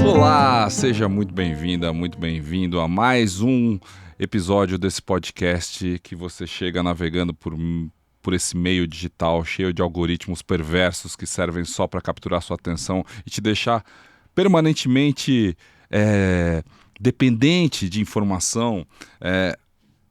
Olá, seja muito bem-vinda, muito bem-vindo a mais um episódio desse podcast que você chega navegando por esse meio digital cheio de algoritmos perversos que servem só para capturar sua atenção e te deixar permanentemente dependente de informação,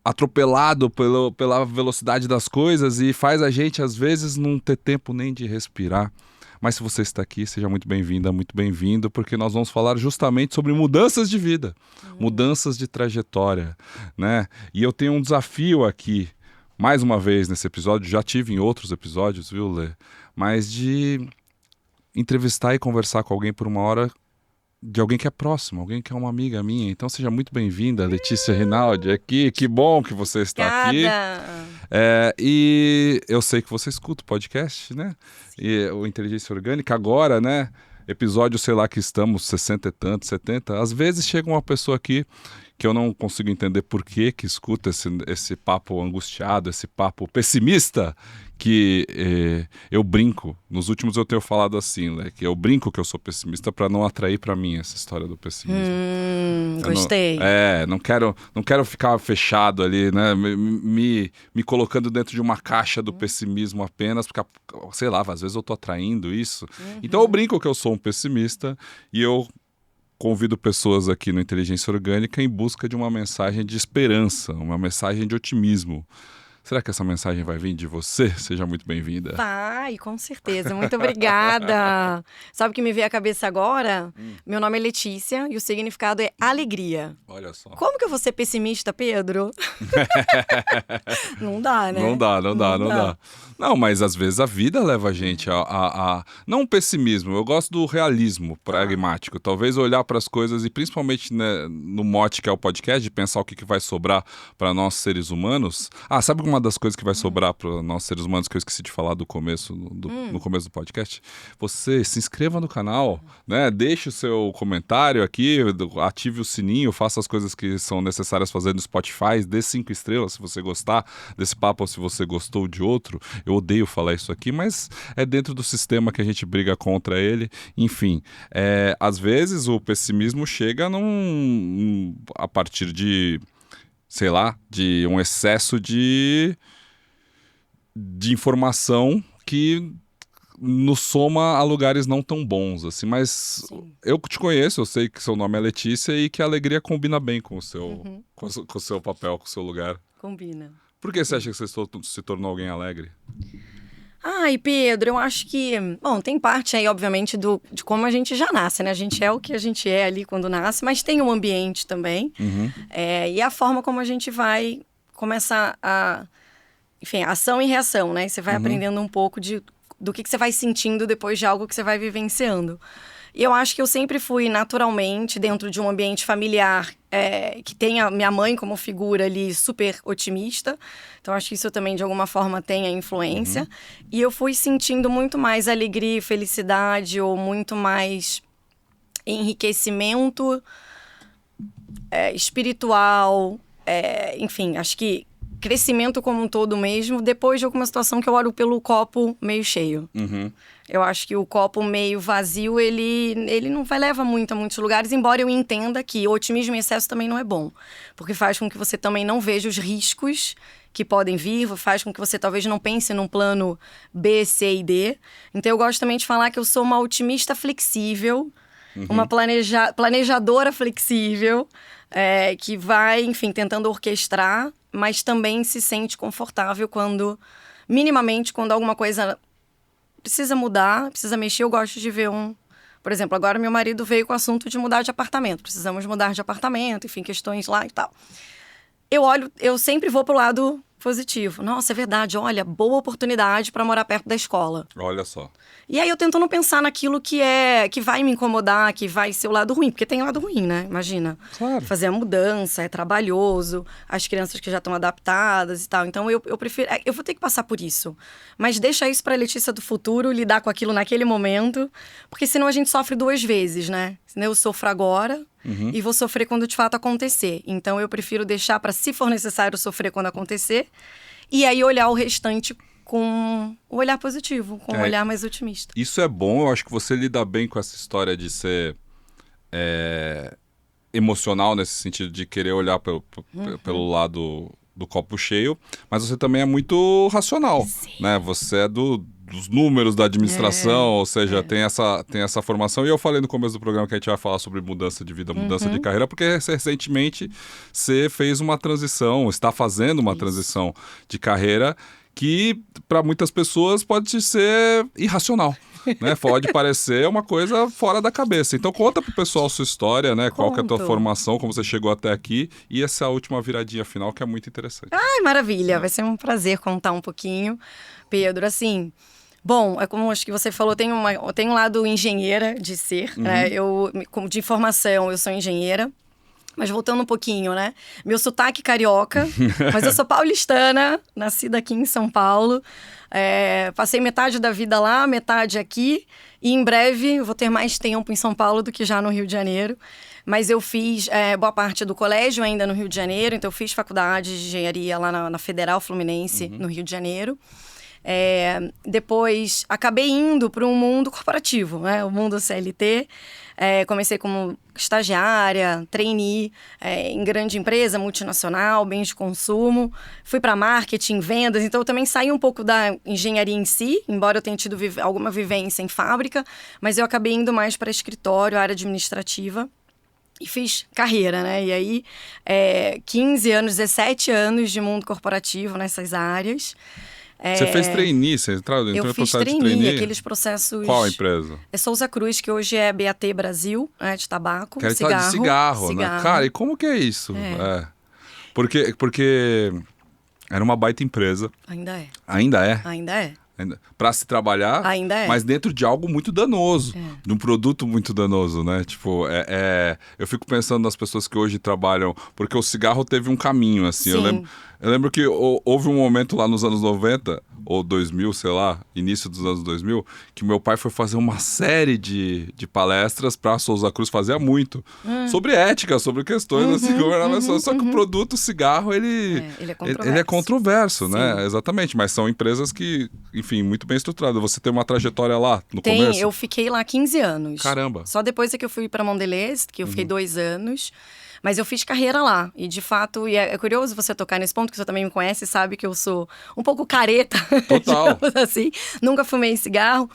atropelado pela velocidade das coisas e faz a gente, às vezes, não ter tempo nem de respirar. Mas se você está aqui, seja muito bem-vinda, muito bem-vindo, porque nós vamos falar justamente sobre mudanças de vida, mudanças de trajetória, né? E eu tenho um desafio aqui, mais uma vez nesse episódio, já tive em outros episódios, viu, Lê? Mas de entrevistar e conversar com alguém por uma hora, de alguém que é próximo, alguém que é uma amiga minha. Então seja muito bem-vinda, Letícia Rinaldi, aqui. Que bom que você está aqui. E eu sei que você escuta o podcast, né? E o Inteligência Orgânica agora, né? Episódio, sei lá, que estamos 60 e tanto, 70. Às vezes chega uma pessoa aqui que eu não consigo entender por que escuta esse papo angustiado, esse papo pessimista, que eu brinco. Nos últimos eu tenho falado assim, né, que eu brinco que eu sou pessimista para não atrair para mim essa história do pessimismo. Gostei. Não quero ficar fechado ali, né, me colocando dentro de uma caixa do pessimismo apenas, porque, sei lá, às vezes eu tô atraindo isso. Então eu brinco que eu sou um pessimista e eu convido pessoas aqui no Inteligência Orgânica em busca de uma mensagem de esperança, uma mensagem de otimismo. Será que essa mensagem vai vir de você? Seja muito bem-vinda. Vai, com certeza. Muito obrigada. Sabe o que me veio à cabeça agora? Meu nome é Letícia e o significado é alegria. Olha só. Como que eu vou ser pessimista, Pedro? Não dá, né? Não dá. Não, mas às vezes a vida leva a gente a não um pessimismo, eu gosto do realismo pragmático. Talvez olhar para as coisas e principalmente, né, no mote que é o podcast, de pensar o que vai sobrar para nós seres humanos. Sabe uma das coisas que vai sobrar para nós seres humanos que eu esqueci de falar no começo do podcast? Você se inscreva no canal, né? Deixe o seu comentário aqui, ative o sininho, faça as coisas que são necessárias fazer no Spotify, dê 5 estrelas se você gostar desse papo ou se você gostou de outro. Eu odeio falar isso aqui, mas é dentro do sistema que a gente briga contra ele. Enfim, às vezes o pessimismo chega a partir de, sei lá, de um excesso de informação que nos soma a lugares não tão bons, assim, mas sim. Eu te conheço, eu sei que seu nome é Letícia e que a alegria combina bem com o seu, com o seu papel, com o seu lugar. Combina. Por que você acha que você se tornou alguém alegre? Ai, Pedro, eu acho que... Bom, tem parte aí, obviamente, de como a gente já nasce, né? A gente é o que a gente é ali quando nasce, mas tem um ambiente também. E a forma como a gente vai começar a... Enfim, ação e reação, né? Você vai aprendendo um pouco do que você vai sentindo depois de algo que você vai vivenciando. E eu acho que eu sempre fui naturalmente dentro de um ambiente familiar que tem a minha mãe como figura ali super otimista. Então, acho que isso também, de alguma forma, tem a influência. E eu fui sentindo muito mais alegria e felicidade, ou muito mais enriquecimento espiritual. Enfim, acho que crescimento como um todo mesmo, depois de alguma situação que eu olho pelo copo meio cheio. Eu acho que o copo meio vazio, ele não leva muito a muitos lugares, embora eu entenda que o otimismo em excesso também não é bom. Porque faz com que você também não veja os riscos que podem vir, faz com que você talvez não pense num plano B, C e D. Então eu gosto também de falar que eu sou uma otimista flexível, uma planejadora flexível, que vai, enfim, tentando orquestrar, mas também se sente confortável minimamente, quando alguma coisa precisa mudar, precisa mexer. Eu gosto de ver por exemplo, agora meu marido veio com o assunto de mudar de apartamento. Precisamos mudar de apartamento, enfim, questões lá e tal. Eu sempre vou pro lado positivo. Nossa, é verdade, olha, boa oportunidade para morar perto da escola. Olha só. E aí eu tento não pensar naquilo que vai me incomodar, que vai ser o lado ruim, porque tem o lado ruim, né? Imagina. Claro. Fazer a mudança, é trabalhoso, as crianças que já estão adaptadas e tal. Então eu prefiro... Eu vou ter que passar por isso. Mas deixa isso pra Letícia do futuro, lidar com aquilo naquele momento, porque senão a gente sofre 2 vezes, né? Senão eu sofro agora e vou sofrer quando de fato acontecer. Então eu prefiro deixar pra, se for necessário, sofrer quando acontecer, e aí olhar o restante com o olhar positivo, com o olhar mais otimista. Isso é bom, eu acho que você lida bem com essa história de ser emocional, nesse sentido de querer olhar pelo lado do copo cheio, mas você também é muito racional, né? Você é dos números da administração, ou seja, tem essa formação. E eu falei no começo do programa que a gente vai falar sobre mudança de vida, mudança de carreira, porque recentemente você fez uma transição, está fazendo uma transição de carreira que para muitas pessoas pode ser irracional. Né? Pode parecer uma coisa fora da cabeça. Então conta pro pessoal a sua história, né? Qual que é a tua formação, como você chegou até aqui e essa última viradinha final que é muito interessante. Ai, maravilha! Vai ser um prazer contar um pouquinho, Pedro. Assim, bom, é como acho que você falou, eu tenho um lado engenheira de ser, né? De formação, eu sou engenheira. Mas voltando um pouquinho, né? Meu sotaque carioca, mas eu sou paulistana, nascida aqui em São Paulo. Passei metade da vida lá, metade aqui. E em breve eu vou ter mais tempo em São Paulo do que já no Rio de Janeiro. Mas eu fiz boa parte do colégio ainda no Rio de Janeiro. Então eu fiz faculdade de engenharia lá na Federal Fluminense, no Rio de Janeiro. Depois acabei indo para um mundo corporativo, né? O mundo CLT. Comecei como estagiária, trainee em grande empresa, multinacional, bens de consumo. Fui para marketing, vendas, então eu também saí um pouco da engenharia em si, embora eu tenha tido alguma vivência em fábrica, mas eu acabei indo mais para escritório, área administrativa. E fiz carreira, né? E aí, 15 anos, 17 anos de mundo corporativo nessas áreas. Você fez trainee, você entrou eu fiz trainee, aqueles processos... Qual empresa? Souza Cruz, que hoje é BAT Brasil, né, de tabaco, de cigarro, né? Cara, e como que é isso? Porque era uma baita empresa. Ainda é. Ainda é? Ainda é. Para se trabalhar, ainda é. Mas dentro de algo muito danoso, de um produto muito danoso, né? Tipo, eu fico pensando nas pessoas que hoje trabalham, porque o cigarro teve um caminho, assim. Eu lembro que houve um momento lá nos anos 90, ou 2000, sei lá, início dos anos 2000, que meu pai foi fazer uma série de palestras para Souza Cruz, fazia muito, sobre ética, sobre questões assim, governamentais. Só que o produto cigarro, ele é controverso, né? Exatamente, mas são empresas que, enfim, muito bem estruturadas. Você tem uma trajetória lá no começo? Eu fiquei lá 15 anos. Caramba! Só depois é que eu fui para Mondelez, que eu fiquei 2 anos. Mas eu fiz carreira lá. E, de fato, é curioso você tocar nesse ponto, que você também me conhece e sabe que eu sou um pouco careta. Total. assim. Nunca fumei cigarro.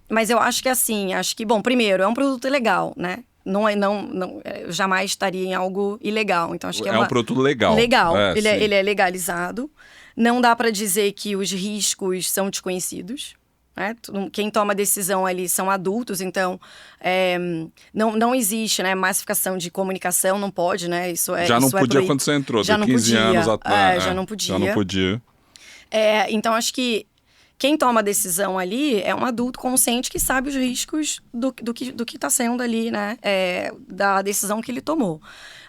Mas eu acho que, assim, bom, primeiro, é um produto legal, né? Eu jamais estaria em algo ilegal. Então, acho que um produto legal. Legal. Ele é legalizado. Não dá para dizer que os riscos são desconhecidos. Quem toma a decisão ali são adultos, então não existe, né, massificação de comunicação, não pode, né? Já não podia quando você entrou, já de 15 anos atrás. Já não podia. Já não podia. Então, acho que quem toma a decisão ali é um adulto consciente que sabe os riscos do que está sendo ali, né? Da decisão que ele tomou.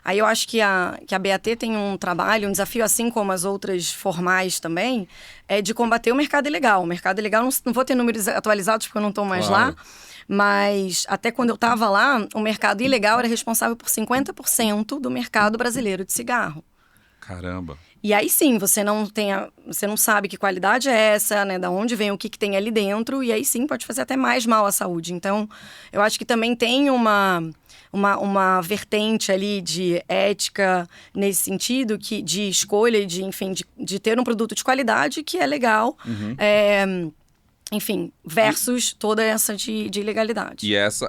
Aí eu acho que a BAT tem um trabalho, um desafio, assim como as outras formais também, de combater o mercado ilegal. O mercado ilegal, não vou ter números atualizados porque eu não estou mais lá, mas até quando eu estava lá, o mercado ilegal era responsável por 50% do mercado brasileiro de cigarro. Caramba! E aí sim, você não sabe que qualidade é essa, né? Da onde vem, o que tem ali dentro, e aí sim pode fazer até mais mal à saúde. Então, eu acho que também tem uma vertente ali de ética nesse sentido, de escolha, de ter um produto de qualidade que é legal. Enfim, versus toda essa de ilegalidade. E essa,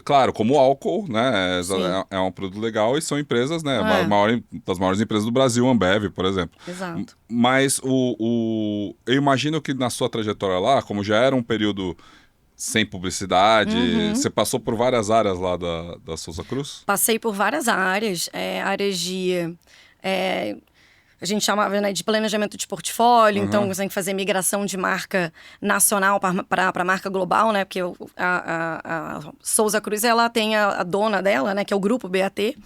claro, como o álcool, né? É um produto legal e são empresas, né? Das maiores empresas do Brasil, Ambev, por exemplo. Exato. Mas eu imagino que na sua trajetória lá, como já era um período sem publicidade, você passou por várias áreas lá da Souza Cruz? Passei por várias áreas, áreas de... a gente chamava, né, de planejamento de portfólio, então você tem que fazer migração de marca nacional para marca global, né? Porque a Souza Cruz, ela tem a dona dela, né, que é o grupo BAT.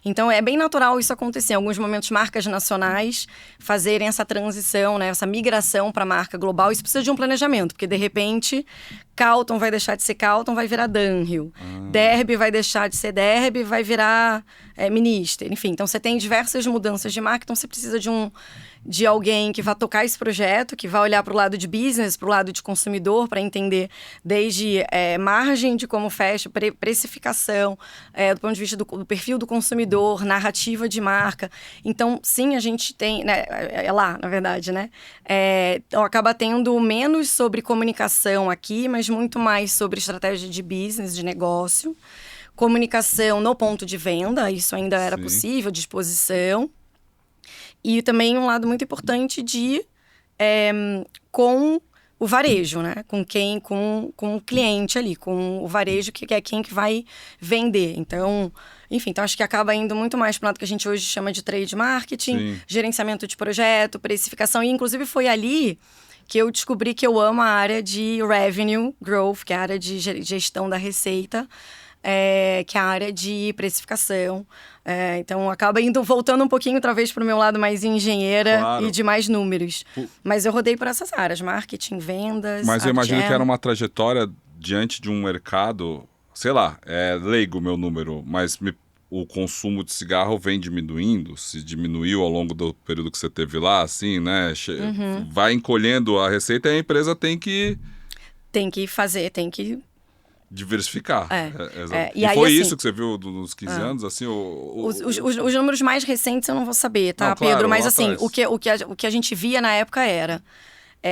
Então é bem natural isso acontecer. Em alguns momentos, marcas nacionais fazerem essa transição, né, essa migração para marca global. Isso precisa de um planejamento, porque de repente Carlton vai deixar de ser Carlton, vai virar Dunhill. Derby vai deixar de ser Derby, vai virar Minister. Enfim, então você tem diversas mudanças de marca, então você precisa de de alguém que vai tocar esse projeto, que vai olhar para o lado de business, para o lado de consumidor, para entender desde margem de como fecha, precificação, do ponto de vista do perfil do consumidor, narrativa de marca. Então, sim, a gente tem... Né, é lá, na verdade, né? Então, acaba tendo menos sobre comunicação aqui, mas muito mais sobre estratégia de business, de negócio. Comunicação no ponto de venda, isso ainda era possível, disposição. E também um lado muito importante com o varejo, né? Com o cliente ali, com o varejo, que é quem que vai vender. Então, enfim, então acho que acaba indo muito mais para o lado que a gente hoje chama de trade marketing, gerenciamento de projeto, precificação. E, inclusive, foi ali que eu descobri que eu amo a área de revenue growth, que é a área de gestão da receita, que é a área de precificação. Então, acaba voltando um pouquinho, outra vez, para o meu lado mais engenheira e de mais números. Mas eu rodei por essas áreas, marketing, vendas... Mas eu imagino que era uma trajetória diante de um mercado, sei lá, leigo o meu número, mas o consumo de cigarro vem diminuindo, se diminuiu ao longo do período que você teve lá, assim, né? Vai encolhendo a receita e a empresa tem que... Tem que fazer, tem que... diversificar. E aí, foi assim, isso que você viu nos 15 anos? Assim, os números mais recentes eu não vou saber, tá, não, claro, Pedro? Mas assim, o que a gente via na época era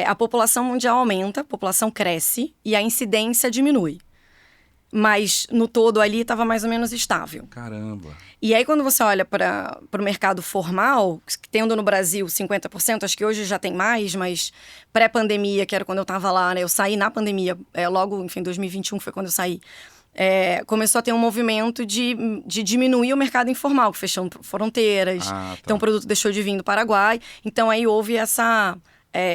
a população mundial aumenta, a população cresce e a incidência diminui. Mas no todo ali estava mais ou menos estável. Caramba! E aí quando você olha para o mercado formal, tendo no Brasil 50%, acho que hoje já tem mais, mas pré-pandemia, que era quando eu estava lá, né? Eu saí na pandemia, logo, enfim, 2021 foi quando eu saí. Começou a ter um movimento de diminuir o mercado informal, que fechou fronteiras. Tá. Então o produto deixou de vir do Paraguai. Então aí houve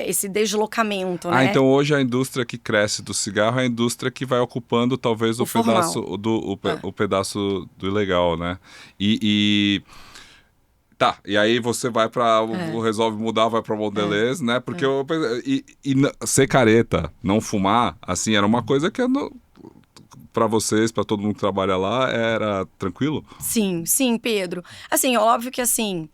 esse deslocamento, né? Então hoje a indústria que cresce do cigarro é a indústria que vai ocupando talvez o pedaço do ilegal, né? E aí você vai para resolve mudar, vai para Mondelez, né? Porque ser careta, não fumar, assim, era uma coisa que para vocês, para todo mundo que trabalha lá, era tranquilo? Sim, Pedro. Assim, óbvio que assim,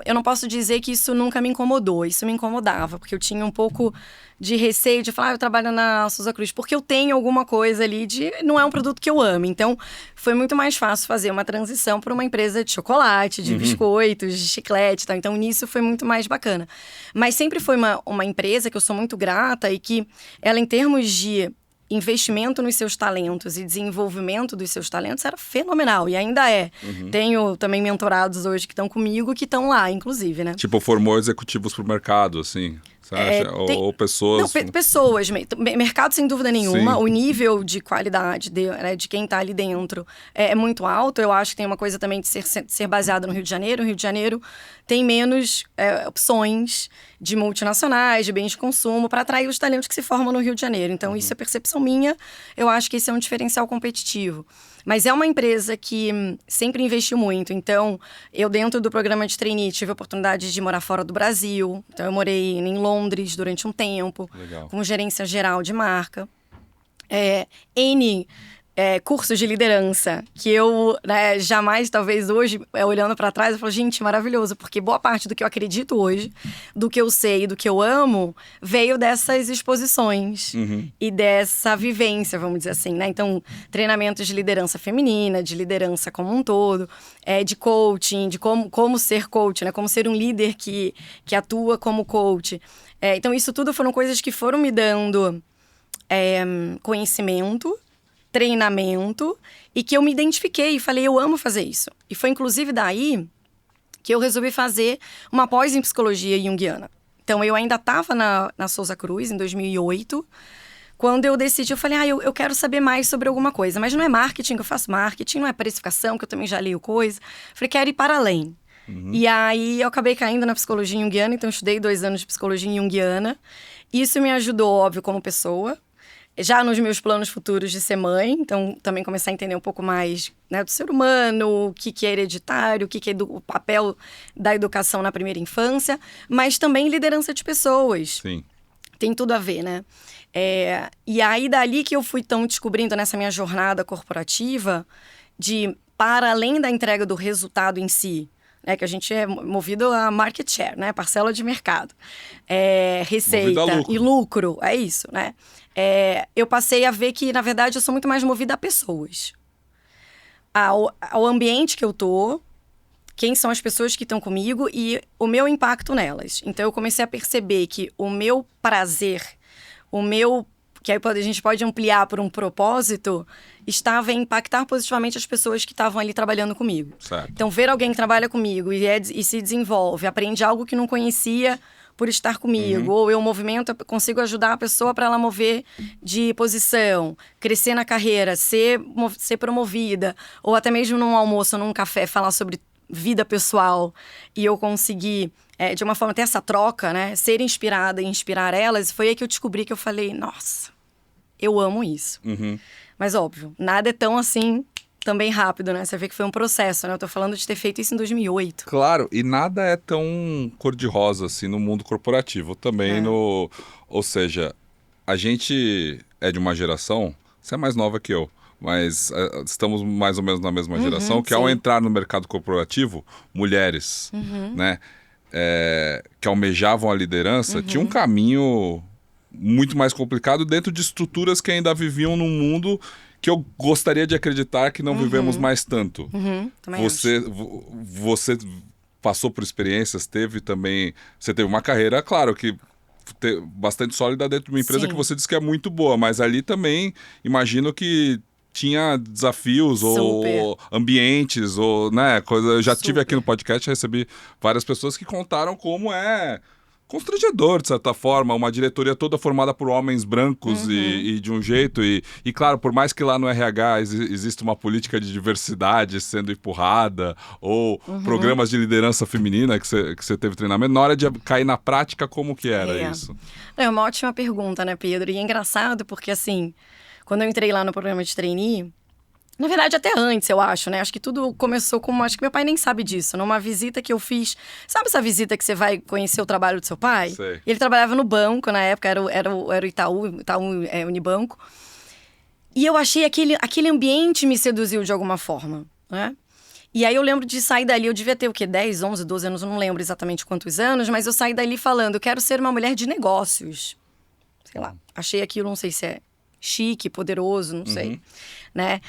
eu não posso dizer que isso nunca me incomodou, isso me incomodava, porque eu tinha um pouco de receio de falar, eu trabalho na Souza Cruz, porque eu tenho alguma coisa ali não é um produto que eu amo. Então, foi muito mais fácil fazer uma transição para uma empresa de chocolate, de biscoitos, de chiclete, tá? Então, nisso foi muito mais bacana. Mas sempre foi uma empresa que eu sou muito grata e que ela, em termos de investimento nos seus talentos e desenvolvimento dos seus talentos era fenomenal, e ainda é. Tenho também mentorados hoje que estão comigo, que estão lá, inclusive, né? Tipo, formou executivos pro mercado, assim, você acha? Ou pessoas... Não, pessoas. Mercado, sem dúvida nenhuma. Sim. O nível de qualidade de quem está ali dentro é muito alto. Eu acho que tem uma coisa também de ser baseado no Rio de Janeiro. O Rio de Janeiro tem menos opções de multinacionais, de bens de consumo, para atrair os talentos que se formam no Rio de Janeiro. Então, isso é percepção minha. Eu acho que esse é um diferencial competitivo. Mas é uma empresa que sempre investiu muito. Então, eu dentro do programa de trainee tive a oportunidade de morar fora do Brasil. Então, eu morei em Londres durante um tempo. Legal. Com gerência geral de marca. Cursos de liderança, que eu jamais, talvez hoje, olhando para trás, eu falo, gente, maravilhoso, porque boa parte do que eu acredito hoje, do que eu sei e do que eu amo, veio dessas exposições e dessa vivência, vamos dizer assim, né? Então, treinamentos de liderança feminina, de liderança como um todo, de coaching, de como ser coach, né? Como ser um líder que atua como coach. Então, isso tudo foram coisas que foram me dando conhecimento, treinamento, e que eu me identifiquei e falei, eu amo fazer isso. E foi inclusive daí que eu resolvi fazer uma pós em psicologia junguiana. Então, eu ainda estava na Souza Cruz, em 2008, quando eu decidi, eu falei, eu quero saber mais sobre alguma coisa, mas não é marketing, que eu faço marketing, não é precificação, que eu também já leio coisa. Falei, quero ir para além. E aí, eu acabei caindo na psicologia junguiana, então eu estudei 2 anos de psicologia junguiana. Isso me ajudou, óbvio, como pessoa, já nos meus planos futuros de ser mãe, então também comecei a entender um pouco mais, né, do ser humano, o que é hereditário, o que é o papel da educação na primeira infância, mas também liderança de pessoas. Sim. Tem tudo a ver, né? E aí, dali que eu fui descobrindo nessa minha jornada corporativa, para além da entrega do resultado em si, que a gente é movido a market share, né? Parcela de mercado. Receita lucro. e lucro, é isso, né? Eu passei a ver que, na verdade, eu sou muito mais movida a pessoas. Ao ambiente que eu tô, quem são as pessoas que estão comigo e o meu impacto nelas. Então, eu comecei a perceber que o meu prazer, que aí a gente pode ampliar por um propósito, estava em impactar positivamente as pessoas que estavam ali trabalhando comigo. Certo. Então, ver alguém que trabalha comigo e se desenvolve, aprende algo que não conhecia por estar comigo, ou eu movimento, eu consigo ajudar a pessoa para ela mover de posição, crescer na carreira, ser promovida, ou até mesmo num almoço, num café, falar sobre vida pessoal, e eu conseguir, de uma forma, ter essa troca, né? Ser inspirada e inspirar elas, foi aí que eu descobri que eu falei, nossa, eu amo isso. Mas, óbvio, nada é tão assim, também rápido, né? Você vê que foi um processo, né? Eu tô falando de ter feito isso em 2008. Claro, e nada é tão cor-de-rosa assim no mundo corporativo. Também Ou seja, a gente é de uma geração, você é mais nova que eu, mas estamos mais ou menos na mesma geração, que ao sim. entrar no mercado corporativo, mulheres, né, que almejavam a liderança, tinha um caminho muito mais complicado dentro de estruturas que ainda viviam num mundo que eu gostaria de acreditar que não vivemos mais tanto. Também acho. Você passou por experiências, você teve uma carreira, claro, que bastante sólida dentro de uma empresa Sim. que você disse que é muito boa, mas ali também imagino que tinha desafios ou ambientes ou, né, coisa. Eu já tive aqui no podcast, recebi várias pessoas que contaram como é constrangedor, de certa forma, uma diretoria toda formada por homens brancos e de um jeito, e claro, por mais que lá no RH exista uma política de diversidade sendo empurrada, ou programas de liderança feminina que você teve treinamento, na hora de cair na prática, como que era isso? É uma ótima pergunta, né, Pedro? E é engraçado porque, assim, quando eu entrei lá no programa de trainee, na verdade, até antes, eu acho, né? Acho que tudo começou com... Acho que meu pai nem sabe disso. Numa visita que eu fiz... Sabe essa visita que você vai conhecer o trabalho do seu pai? Sei. Ele trabalhava no banco, na época, era o Itaú Unibanco. E eu achei aquele ambiente me seduziu de alguma forma, né? E aí eu lembro de sair dali, eu devia ter o quê? 10, 11, 12 anos, eu não lembro exatamente quantos anos, mas eu saí dali falando, eu quero ser uma mulher de negócios. Sei lá, achei aquilo, não sei se é chique, poderoso, não sei, né?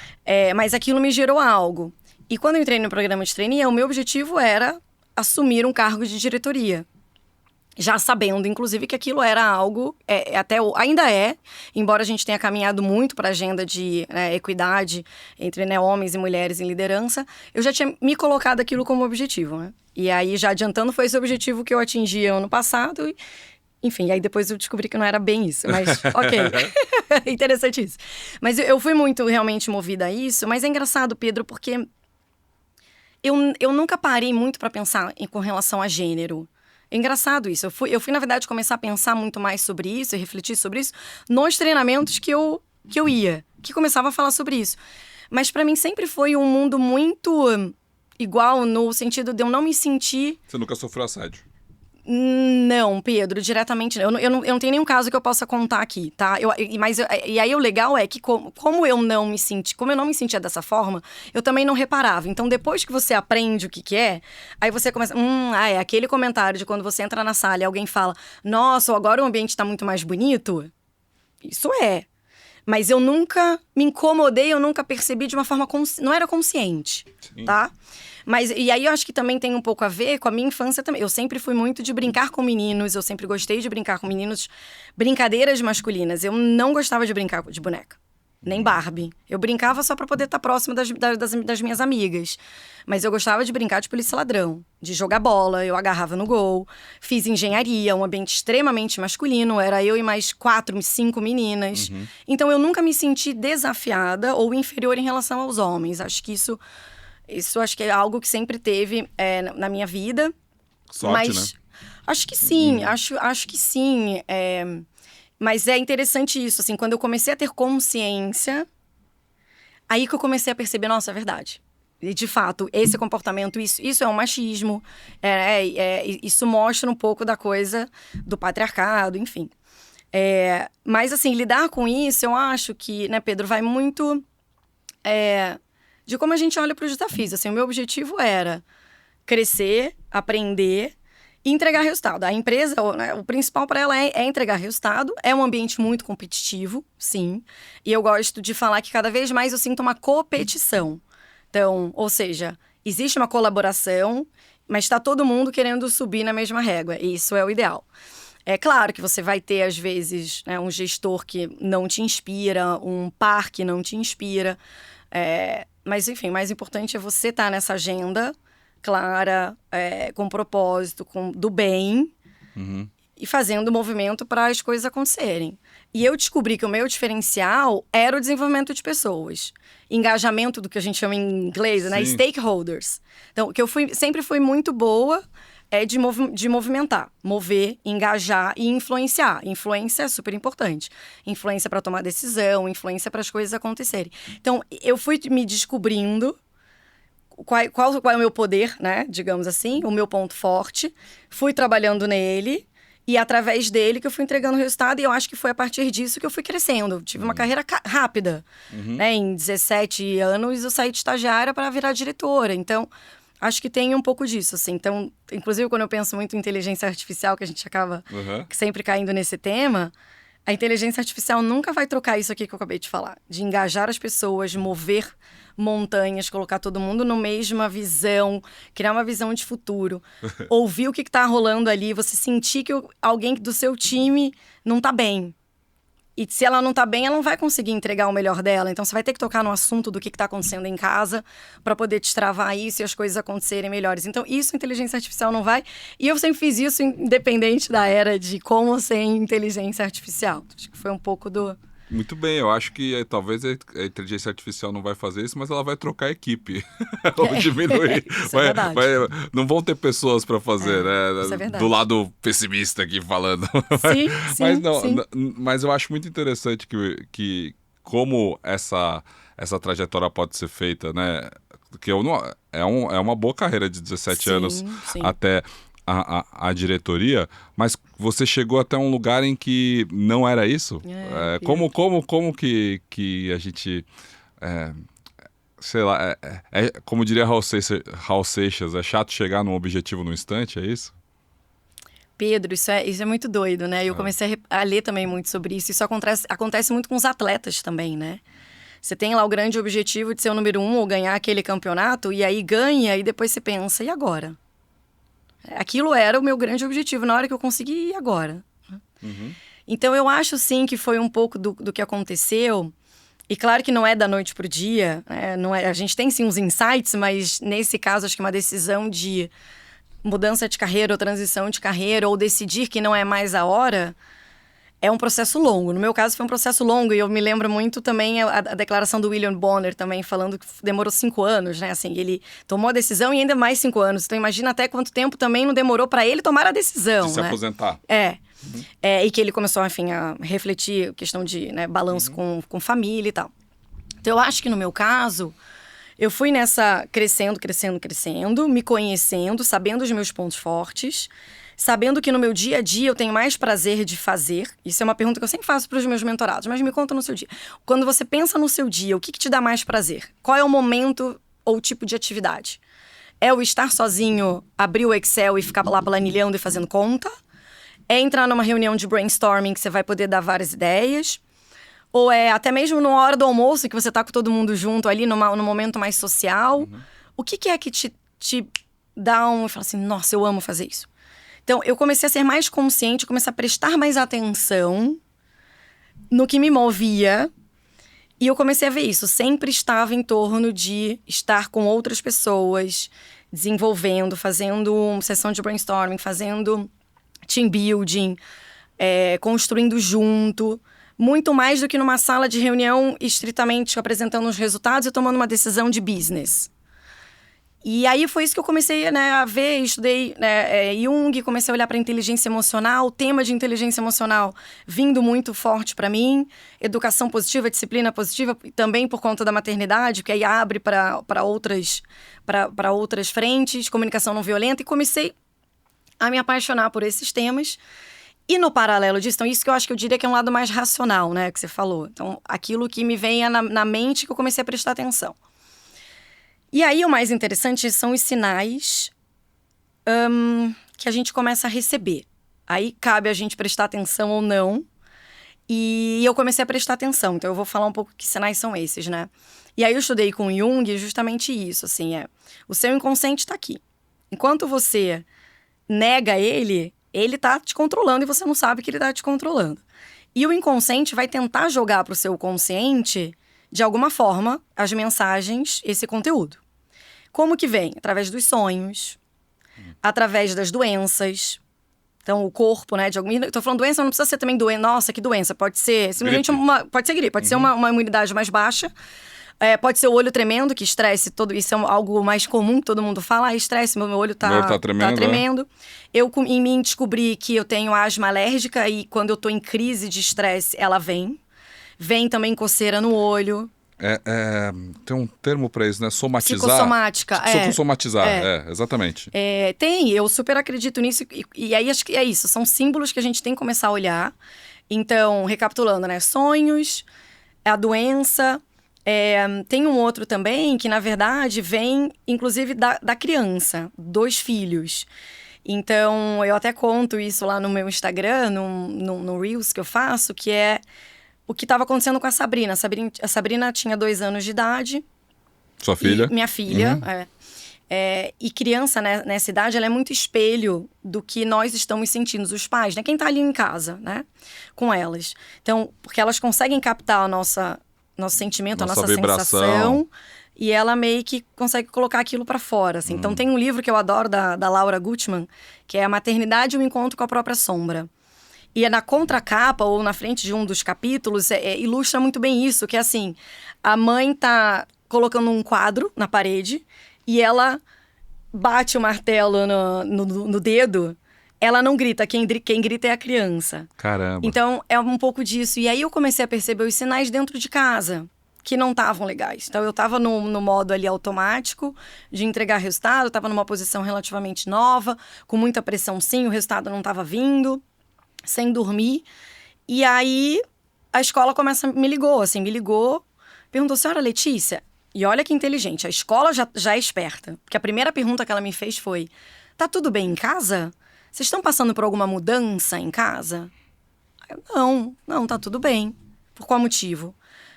Mas aquilo me gerou algo. E quando eu entrei no programa de trainee, o meu objetivo era assumir um cargo de diretoria. Já sabendo, inclusive, que aquilo era algo, ainda é, embora a gente tenha caminhado muito para a agenda de equidade entre homens e mulheres em liderança, eu já tinha me colocado aquilo como objetivo, né? E aí, já adiantando, foi esse objetivo que eu atingi ano passado. Enfim, aí depois eu descobri que não era bem isso, mas ok. Interessante isso. Mas eu fui muito realmente movida a isso, mas é engraçado, Pedro, porque eu nunca parei muito para pensar com relação a gênero. É engraçado isso. Eu fui, na verdade, começar a pensar muito mais sobre isso e refletir sobre isso nos treinamentos que eu ia, que começava a falar sobre isso. Mas para mim sempre foi um mundo muito igual no sentido de eu não me sentir... Você nunca sofreu assédio? Não, Pedro, diretamente não. Eu não tenho nenhum caso que eu possa contar aqui, tá? E aí o legal é que como eu não me sentia dessa forma, eu também não reparava. Então, depois que você aprende o que é, aí você começa... é aquele comentário de quando você entra na sala e alguém fala, nossa, agora o ambiente tá muito mais bonito. Isso é. Mas eu nunca me incomodei, eu nunca percebi de uma forma... Não era consciente, Sim. Tá? Mas, e aí eu acho que também tem um pouco a ver com a minha infância também. Eu sempre fui muito de brincar com meninos, eu sempre gostei de brincar com meninos, brincadeiras masculinas. Eu não gostava de brincar de boneca, nem Barbie. Eu brincava só pra poder estar próxima das minhas amigas. Mas eu gostava de brincar de polícia ladrão, de jogar bola, eu agarrava no gol. Fiz engenharia, um ambiente extremamente masculino, era eu e mais 4, 5 meninas. Então eu nunca me senti desafiada ou inferior em relação aos homens. Acho que isso acho que é algo que sempre teve na minha vida. Sorte, mas, né? Acho que sim, acho que sim. Mas é interessante isso, assim, quando eu comecei a ter consciência, aí que eu comecei a perceber, nossa, é verdade. E, de fato, esse comportamento, isso é um machismo, isso mostra um pouco da coisa do patriarcado, enfim. Mas, assim, lidar com isso, eu acho que, né, Pedro, vai muito... de como a gente olha para os desafios. Assim, o meu objetivo era crescer, aprender e entregar resultado. A empresa, né, o principal para ela é entregar resultado. É um ambiente muito competitivo, sim. E eu gosto de falar que cada vez mais eu sinto uma competição. Então, ou seja, existe uma colaboração, mas está todo mundo querendo subir na mesma régua. E isso é o ideal. É claro que você vai ter, às vezes, né, um gestor que não te inspira, um par que não te inspira. Mas, enfim, o mais importante é você estar nessa agenda clara, com propósito, do bem, e fazendo movimento para as coisas acontecerem. E eu descobri que o meu diferencial era o desenvolvimento de pessoas. Engajamento, do que a gente chama em inglês, né? Stakeholders. Então, que eu sempre fui muito boa de movimentar, mover, engajar e influenciar. Influência é super importante. Influência para tomar decisão, influência para as coisas acontecerem. Então, eu fui me descobrindo qual é o meu poder, né? Digamos assim, o meu ponto forte. Fui trabalhando nele e através dele que eu fui entregando resultado. E eu acho que foi a partir disso que eu fui crescendo. Eu tive uma carreira rápida. Né? Em 17 anos, eu saí de estagiária para virar diretora. Então, acho que tem um pouco disso, assim. Então, inclusive, quando eu penso muito em inteligência artificial, que a gente acaba sempre caindo nesse tema, a inteligência artificial nunca vai trocar isso aqui que eu acabei de falar. De engajar as pessoas, mover montanhas, colocar todo mundo na mesma visão, criar uma visão de futuro. Ouvir o que está rolando ali, você sentir que alguém do seu time não está bem. E se ela não tá bem, ela não vai conseguir entregar o melhor dela. Então, você vai ter que tocar no assunto do que tá acontecendo em casa para poder destravar isso e as coisas acontecerem melhores. Então, isso a inteligência artificial não vai. E eu sempre fiz isso independente da era de com ou sem inteligência artificial. Acho que foi um pouco do... Muito bem, eu acho que talvez a inteligência artificial não vai fazer isso, mas ela vai trocar a equipe. Ou diminuir. Isso é verdade. Não vão ter pessoas para fazer, né? Isso é verdade. Do lado pessimista aqui falando. Sim, mas, não, sim. Mas eu acho muito interessante que como essa trajetória pode ser feita, né? Porque é uma boa carreira de 17 anos até a diretoria, mas você chegou até um lugar em que não era isso? Como que a gente... sei lá, como diria Raul Seixas, é chato chegar num objetivo no instante, é isso? Pedro, isso é muito doido, né? Eu comecei a ler também muito sobre isso. Isso acontece muito com os atletas também, né? Você tem lá o grande objetivo de ser o número 1 ou ganhar aquele campeonato, e aí ganha, e depois você pensa, e agora? Aquilo era o meu grande objetivo, na hora que eu consegui, e agora? Então, eu acho, sim, que foi um pouco do que aconteceu. E claro que não é da noite pro dia, né? Não é, a gente tem, sim, uns insights, mas nesse caso, acho que uma decisão de mudança de carreira ou transição de carreira, ou decidir que não é mais a hora, é um processo longo. No meu caso, foi um processo longo, e eu me lembro muito também a declaração do William Bonner também, falando que demorou 5 anos, né? Assim, ele tomou a decisão e ainda mais 5 anos. Então, imagina até quanto tempo também não demorou para ele tomar a decisão, de se aposentar. E que ele começou, enfim, a refletir a questão de balanço com família e tal. Então, eu acho que no meu caso, eu fui nessa crescendo, me conhecendo, sabendo os meus pontos fortes, sabendo que no meu dia a dia eu tenho mais prazer de fazer. Isso é uma pergunta que eu sempre faço para os meus mentorados, mas me conta no seu dia. Quando você pensa no seu dia, o que te dá mais prazer? Qual é o momento ou o tipo de atividade? É o estar sozinho, abrir o Excel e ficar lá planilhando e fazendo conta? É entrar numa reunião de brainstorming que você vai poder dar várias ideias? Ou é até mesmo na hora do almoço, que você tá com todo mundo junto ali, num momento mais social? O que é que te dá e fala assim, nossa, eu amo fazer isso? Então, eu comecei a ser mais consciente, comecei a prestar mais atenção no que me movia. E eu comecei a ver isso. Sempre estava em torno de estar com outras pessoas, desenvolvendo, fazendo uma sessão de brainstorming, fazendo team building, construindo junto. Muito mais do que numa sala de reunião, estritamente apresentando os resultados e tomando uma decisão de business. E aí foi isso que eu comecei a ver, estudei Jung, comecei a olhar para inteligência emocional, o tema de inteligência emocional vindo muito forte para mim, educação positiva, disciplina positiva, também por conta da maternidade, que aí abre para outras frentes, comunicação não violenta, e comecei a me apaixonar por esses temas. E no paralelo disso, então isso que eu acho que eu diria que é um lado mais racional, né, que você falou. Então, aquilo que me vem na mente que eu comecei a prestar atenção. E aí, o mais interessante são os sinais que a gente começa a receber. Aí cabe a gente prestar atenção ou não. E eu comecei a prestar atenção, então eu vou falar um pouco que sinais são esses, né? E aí eu estudei com Jung justamente isso, assim, o seu inconsciente tá aqui. Enquanto você nega ele tá te controlando e você não sabe que ele tá te controlando. E o inconsciente vai tentar jogar pro seu consciente, de alguma forma, as mensagens, esse conteúdo. Como que vem? Através dos sonhos, através das doenças. Então, o corpo, né, de alguma... Eu tô falando doença, não precisa ser também doença. Nossa, que doença. Pode ser simplesmente pode ser gripe, pode ser uma imunidade mais baixa. Pode ser o olho tremendo, que estresse, isso é algo mais comum que todo mundo fala. Estresse, meu olho tá tremendo. Eu, em mim, descobri que eu tenho asma alérgica e quando eu tô em crise de estresse, ela vem. Vem também coceira no olho. Tem um termo pra isso, né? Somatizar. Psicossomática. Psicossomatizar, exatamente. Eu super acredito nisso. E aí, acho que é isso. São símbolos que a gente tem que começar a olhar. Então, recapitulando, né? Sonhos, a doença... tem um outro também que, na verdade, vem, inclusive, da criança, dos filhos. Então, eu até conto isso lá no meu Instagram, no Reels que eu faço, que é o que estava acontecendo com a Sabrina. A Sabrina tinha 2 anos de idade. Sua filha? Minha filha, e criança, né, nessa idade, ela é muito espelho do que nós estamos sentindo, os pais, né? Quem tá ali em casa, né? Com elas. Então, porque elas conseguem captar nosso sentimento, nossa a nossa vibração. Sensação, e ela meio que consegue colocar aquilo pra fora, assim. Então, tem um livro que eu adoro, da Laura Gutman, que é A Maternidade e o Encontro com a Própria Sombra. E na contracapa, ou na frente de um dos capítulos, ilustra muito bem isso, que é assim, a mãe tá colocando um quadro na parede, e ela bate o martelo no dedo, ela não grita, quem grita é a criança. Caramba. Então, é um pouco disso. E aí eu comecei a perceber os sinais dentro de casa, que não estavam legais. Então, eu estava no modo ali automático de entregar resultado, estava numa posição relativamente nova, com muita pressão sim, o resultado não estava vindo, sem dormir. E aí, a escola me ligou, perguntou, senhora Letícia, e olha que inteligente, a escola já é esperta, porque a primeira pergunta que ela me fez foi, tá tudo bem em casa? Vocês estão passando por alguma mudança em casa? Eu, não, tá tudo bem. Por qual motivo?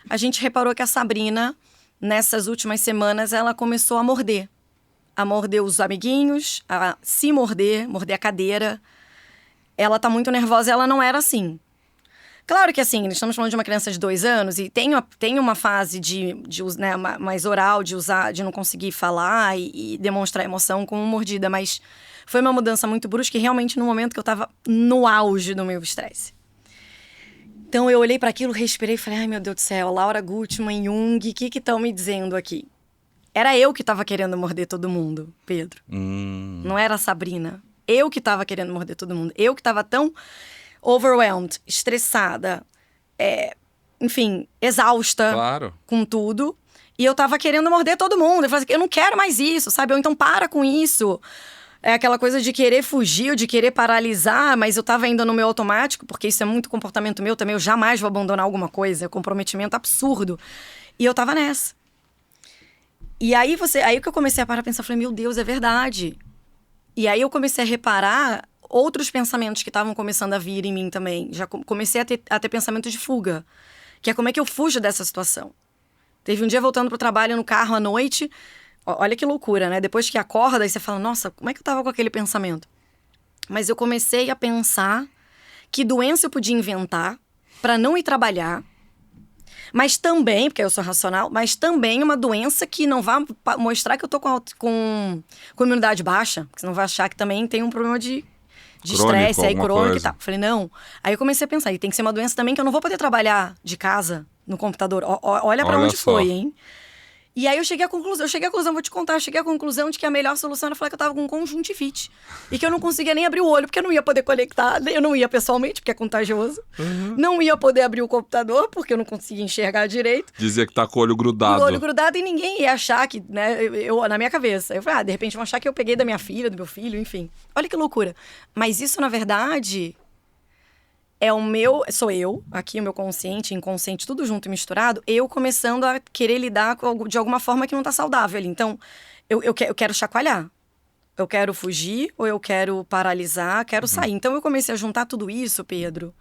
A gente reparou que a Sabrina, nessas últimas semanas, ela começou a morder. A morder os amiguinhos, a se morder a cadeira. Ela tá muito nervosa e ela não era assim. Claro que assim, estamos falando de uma criança de 2 anos e tem uma fase de né, mais oral, de não conseguir falar e demonstrar emoção com mordida, mas foi uma mudança muito brusca e realmente no momento que eu tava no auge do meu estresse. Então eu olhei para aquilo, respirei e falei, ai meu Deus do céu, Laura Gutman, Jung, o que estão me dizendo aqui? Era eu que tava querendo morder todo mundo, Pedro. Não era a Sabrina. Eu que tava querendo morder todo mundo. Eu que tava tão overwhelmed, estressada, enfim, exausta com tudo. E eu tava querendo morder todo mundo. Eu falei assim, eu não quero mais isso, sabe? Ou então para com isso. É aquela coisa de querer fugir, ou de querer paralisar, mas eu tava ainda no meu automático, porque isso é muito comportamento meu também. Eu jamais vou abandonar alguma coisa, é um comprometimento absurdo. E eu tava nessa. E aí que eu comecei a parar e pensar, falei, meu Deus, é verdade. E aí eu comecei a reparar outros pensamentos que estavam começando a vir em mim também. Já comecei a ter pensamento de fuga. Que é como é que eu fujo dessa situação. Teve um dia voltando pro trabalho no carro à noite. Olha que loucura, né? Depois que acorda, aí você fala, nossa, como é que eu tava com aquele pensamento? Mas eu comecei a pensar que doença eu podia inventar pra não ir trabalhar. Mas também, porque eu sou racional, mas também uma doença que não vai mostrar que eu tô com imunidade baixa. Porque você não vai achar que também tem um problema de estresse, aí crônico e tal. Falei, não. Aí eu comecei a pensar, e tem que ser uma doença também que eu não vou poder trabalhar de casa, no computador. Olha pra onde foi, hein? E aí eu cheguei à conclusão, vou te contar, eu cheguei à conclusão de que a melhor solução era falar que eu tava com conjuntivite. E que eu não conseguia nem abrir o olho, porque eu não ia poder conectar, eu não ia pessoalmente, porque é contagioso. Não ia poder abrir o computador, porque eu não conseguia enxergar direito. Dizia que tá com o olho grudado. O olho grudado e ninguém ia achar que, né, na minha cabeça. Eu falei, de repente vão achar que eu peguei da minha filha, do meu filho, enfim. Olha que loucura. Mas isso, na verdade, sou eu, aqui o meu consciente, inconsciente, tudo junto e misturado, eu começando a querer lidar de alguma forma que não tá saudável ali. Então, eu quero chacoalhar. Eu quero fugir ou eu quero paralisar, quero sair. Então eu comecei a juntar tudo isso, Pedro,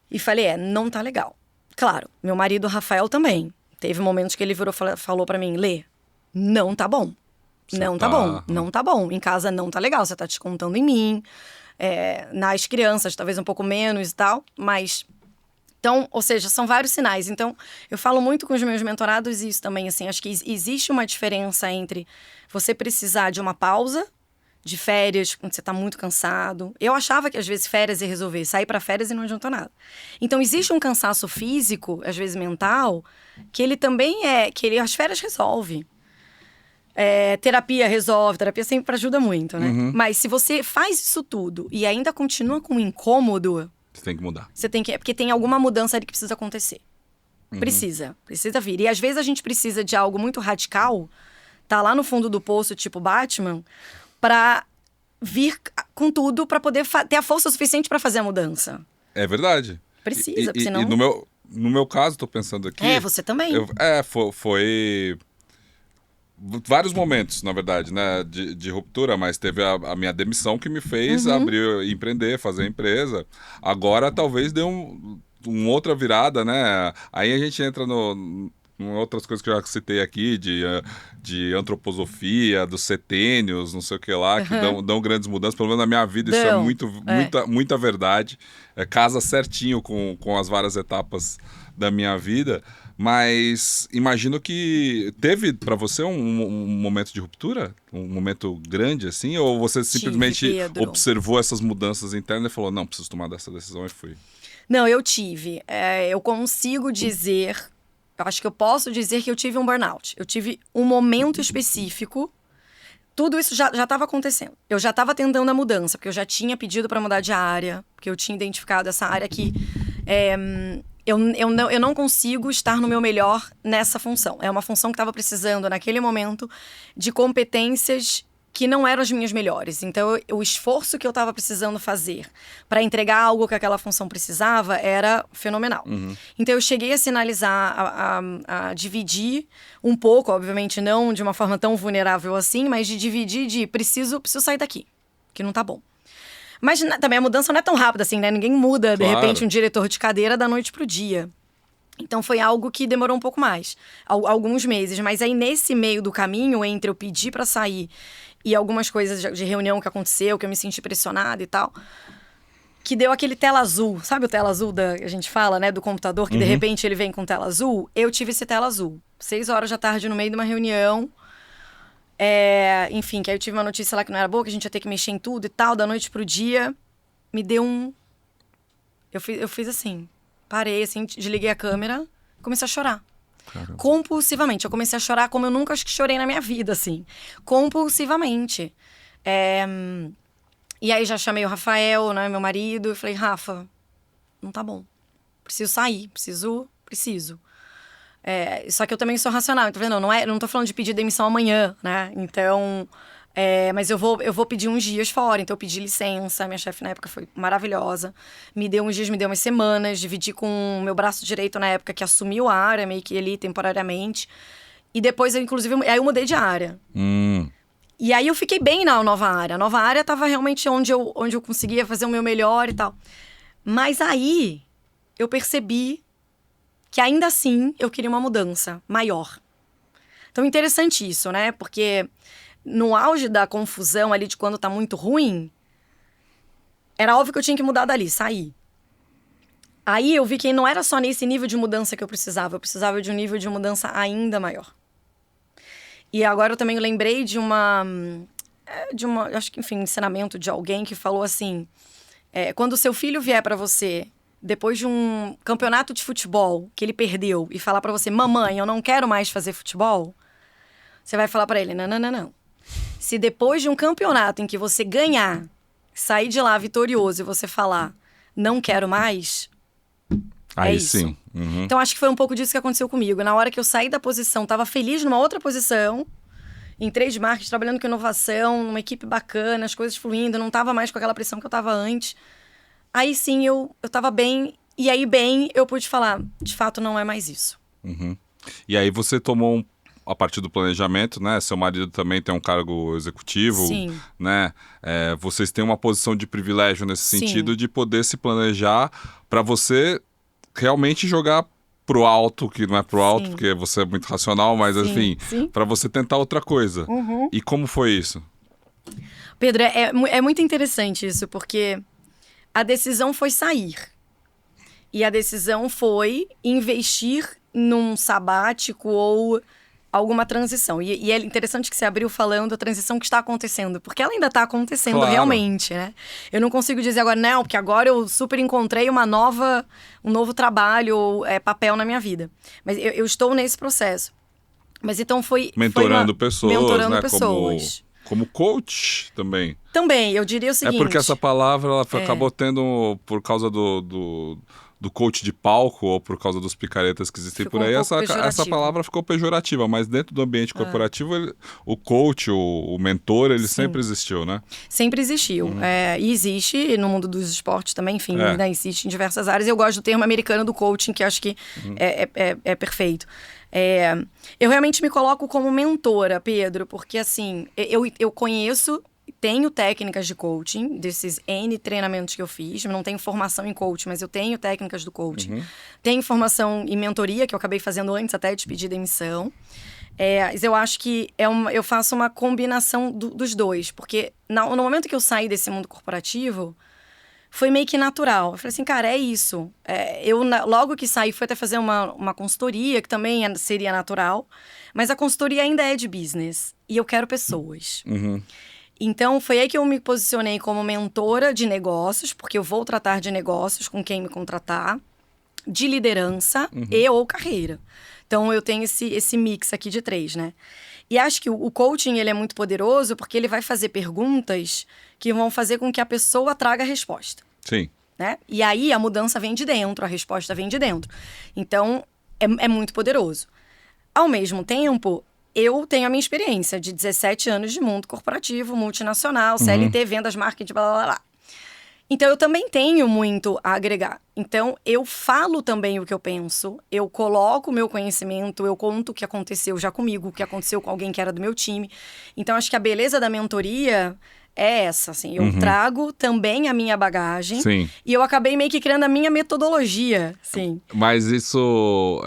e falei, não tá legal. Claro, meu marido Rafael também. Teve momentos que ele virou e falou pra mim, Lê, não tá bom. Não tá bom, não tá bom. Em casa não tá legal, você tá descontando em mim. Nas crianças, talvez um pouco menos e tal, mas... Então, ou seja, são vários sinais. Então, eu falo muito com os meus mentorados isso também, assim, acho que existe uma diferença entre você precisar de uma pausa, de férias, quando você tá muito cansado. Eu achava que, às vezes, férias ia resolver. Sair pra férias e não adiantou nada. Então, existe um cansaço físico, às vezes mental, que ele também as férias resolve. Terapia resolve, terapia sempre ajuda muito, né? Mas se você faz isso tudo e ainda continua com incômodo... Você tem que mudar. Porque tem alguma mudança ali que precisa acontecer. Precisa vir. E às vezes a gente precisa de algo muito radical, tá lá no fundo do poço, tipo Batman, pra vir com tudo pra poder ter a força suficiente pra fazer a mudança. É verdade. Precisa, porque senão... E no meu caso, tô pensando aqui... você também. Foi vários momentos, na verdade, né, de ruptura, mas teve a minha demissão que me fez abrir, empreender, fazer empresa. Agora talvez dê uma outra virada, né? Aí a gente entra em outras coisas que eu já citei aqui, de antroposofia, dos setênios, não sei o que lá, que dão grandes mudanças. Pelo menos na minha vida isso é muita verdade. Casa certinho com as várias etapas da minha vida. Mas imagino que teve para você um momento de ruptura? Um momento grande, assim? Ou você simplesmente observou essas mudanças internas e falou, não, preciso tomar dessa decisão e fui? Não, eu tive. Eu consigo dizer... Eu acho que eu posso dizer que eu tive um burnout. Eu tive um momento específico. Tudo isso já estava acontecendo. Eu já estava tentando a mudança, porque eu já tinha pedido para mudar de área, porque eu tinha identificado essa área que... Eu não consigo estar no meu melhor nessa função. É uma função que estava precisando, naquele momento, de competências que não eram as minhas melhores. Então, o esforço que eu estava precisando fazer para entregar algo que aquela função precisava era fenomenal. Então, eu cheguei a sinalizar, a dividir um pouco, obviamente não de uma forma tão vulnerável assim, mas de dividir preciso sair daqui, que não tá bom. Mas também a mudança não é tão rápida assim, né? Ninguém muda, de repente, um diretor de cadeira da noite pro dia. Então, foi algo que demorou um pouco mais, alguns meses. Mas aí, nesse meio do caminho, entre eu pedir pra sair e algumas coisas de reunião que aconteceu, que eu me senti pressionada e tal, que deu aquele tela azul. Sabe o tela azul que a gente fala, né? Do computador, que de repente ele vem com tela azul? Eu tive esse tela azul. 6h da tarde, no meio de uma reunião. Enfim, que aí eu tive uma notícia lá que não era boa, que a gente ia ter que mexer em tudo e tal, da noite pro dia. Me deu Eu fiz assim, parei assim, desliguei a câmera, comecei a chorar. Caramba. Compulsivamente. Eu comecei a chorar como eu nunca acho que chorei na minha vida, assim. Compulsivamente. E aí já chamei o Rafael, né, meu marido, e falei, Rafa, não tá bom. Preciso sair, preciso. Só que eu também sou racional, então não tô falando de pedir demissão amanhã, né? Então, mas eu vou pedir uns dias fora, então eu pedi licença, minha chefe na época foi maravilhosa, me deu uns dias, me deu umas semanas, dividi com o meu braço direito na época, que assumiu a área, meio que ali temporariamente, e depois eu, inclusive, aí eu mudei de área. E aí eu fiquei bem na nova área, a nova área tava realmente onde eu conseguia fazer o meu melhor e tal. Mas aí eu percebi que ainda assim eu queria uma mudança maior. Então, interessante isso, né? Porque no auge da confusão ali de quando tá muito ruim, era óbvio que eu tinha que mudar dali, sair. Aí eu vi que não era só nesse nível de mudança que eu precisava de um nível de mudança ainda maior. E agora eu também lembrei de uma acho que, enfim, ensinamento de alguém que falou assim, quando o seu filho vier pra você depois de um campeonato de futebol que ele perdeu e falar pra você, mamãe, eu não quero mais fazer futebol, você vai falar pra ele, não. Se depois de um campeonato em que você ganhar, sair de lá vitorioso e você falar, não quero mais, aí isso. Sim. Então acho que foi um pouco disso que aconteceu comigo. Na hora que eu saí da posição, tava feliz numa outra posição, em trade marketing, trabalhando com inovação, numa equipe bacana, as coisas fluindo, não tava mais com aquela pressão que eu tava antes. Aí sim, eu tava bem, e aí bem eu pude falar, de fato não é mais isso. E aí você tomou a partir do planejamento, né? Seu marido também tem um cargo executivo, Sim. né? Vocês têm uma posição de privilégio nesse sentido de poder se planejar para você realmente jogar pro alto, que não é pro alto, porque você é muito racional, mas enfim, para você tentar outra coisa. E como foi isso? Pedro, é muito interessante isso, porque a decisão foi sair. E a decisão foi investir num sabático ou alguma transição. E é interessante que você abriu falando da transição que está acontecendo, porque ela ainda está acontecendo realmente, né? Eu não consigo dizer agora, não, porque agora eu super encontrei um novo trabalho ou papel na minha vida. Mas eu estou nesse processo. Mas então foi... Mentorando pessoas, mentorando né? pessoas. Como coach também. Também, eu diria o seguinte... É porque essa palavra ela acabou tendo, por causa do coach de palco ou por causa dos picaretas que existem por aí, essa palavra ficou pejorativa, mas dentro do ambiente corporativo, o coach, o mentor, ele sempre existiu, né? Sempre existiu. E existe no mundo dos esportes também, enfim, né, existe em diversas áreas. Eu gosto do termo americano do coaching, que acho que é perfeito. Eu realmente me coloco como mentora, Pedro, porque assim, eu conheço... Tenho técnicas de coaching, desses N treinamentos que eu fiz. Eu não tenho formação em coaching, mas eu tenho técnicas do coaching. Tenho formação em mentoria, que eu acabei fazendo antes até de pedir demissão. Mas eu acho que eu faço uma combinação dos dois. Porque no momento que eu saí desse mundo corporativo, foi meio que natural. Eu falei assim, cara, é isso. Logo que saí, fui até fazer uma consultoria, que também seria natural. Mas a consultoria ainda é de business. E eu quero pessoas. Então, foi aí que eu me posicionei como mentora de negócios, porque eu vou tratar de negócios com quem me contratar, de liderança e ou carreira. Então, eu tenho esse mix aqui de 3, né? E acho que o coaching, ele é muito poderoso porque ele vai fazer perguntas que vão fazer com que a pessoa traga a resposta. Sim. Né? E aí, a mudança vem de dentro, a resposta vem de dentro. Então, é muito poderoso. Ao mesmo tempo... Eu tenho a minha experiência de 17 anos de mundo corporativo, multinacional, CLT, vendas, marketing, blá, blá, blá. Então, eu também tenho muito a agregar. Então, eu falo também o que eu penso, eu coloco o meu conhecimento, eu conto o que aconteceu já comigo, o que aconteceu com alguém que era do meu time. Então, acho que a beleza da mentoria é essa, assim. Eu trago também a minha bagagem e eu acabei meio que criando a minha metodologia, sim. Mas isso...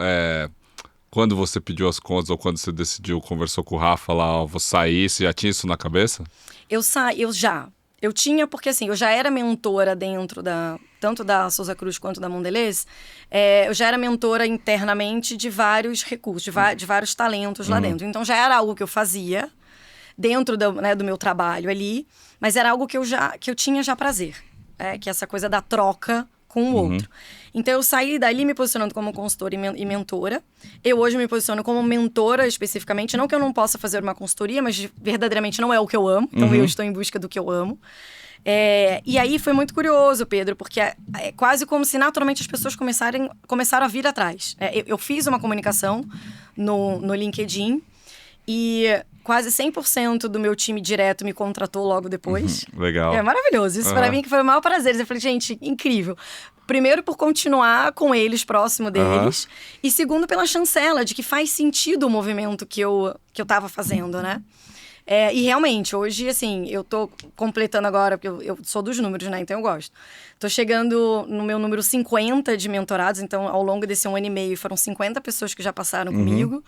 Quando você pediu as contas ou quando você decidiu, conversou com o Rafa lá, vou sair, você já tinha isso na cabeça? Eu tinha, porque assim, eu já era mentora dentro tanto da Souza Cruz quanto da Mondelez, eu já era mentora internamente de vários recursos, de vários talentos lá dentro. Então já era algo que eu fazia dentro do meu trabalho ali, mas era algo que eu tinha já prazer, que é essa coisa da troca com o outro. Então, eu saí dali me posicionando como consultora e mentora. Eu hoje me posiciono como mentora especificamente. Não que eu não possa fazer uma consultoria, mas verdadeiramente não é o que eu amo. Então, eu estou em busca do que eu amo. E aí, foi muito curioso, Pedro, porque é quase como se naturalmente as pessoas começaram a vir atrás. Eu fiz uma comunicação no LinkedIn e quase 100% do meu time direto me contratou logo depois. Legal. É maravilhoso. Isso para mim que foi o maior prazer. Eu falei, gente, incrível. Primeiro, por continuar com eles, próximo deles. E segundo, pela chancela de que faz sentido o movimento que eu tava fazendo, né? E realmente, hoje, assim, eu tô completando agora, porque eu sou dos números, né? Então eu gosto. Tô chegando no meu número 50 de mentorados. Então, ao longo desse 1 ano e meio, foram 50 pessoas que já passaram comigo.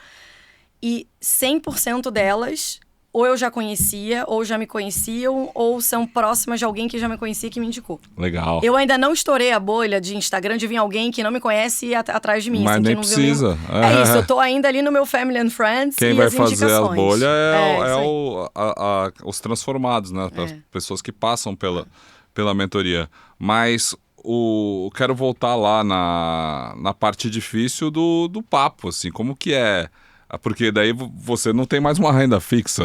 E 100% delas, ou eu já conhecia, ou já me conheciam, ou são próximas de alguém que já me conhecia e que me indicou. Legal. Eu ainda não estourei a bolha de Instagram de vir alguém que não me conhece e ir atrás de mim. Mas assim, nem que não precisa. É isso, eu tô ainda ali no meu Family and Friends. Quem e vai as fazer a indicações. bolha os transformados, né? As pessoas que passam pela mentoria. Mas quero voltar lá na parte difícil do papo, assim. Como que é... Porque daí você não tem mais uma renda fixa.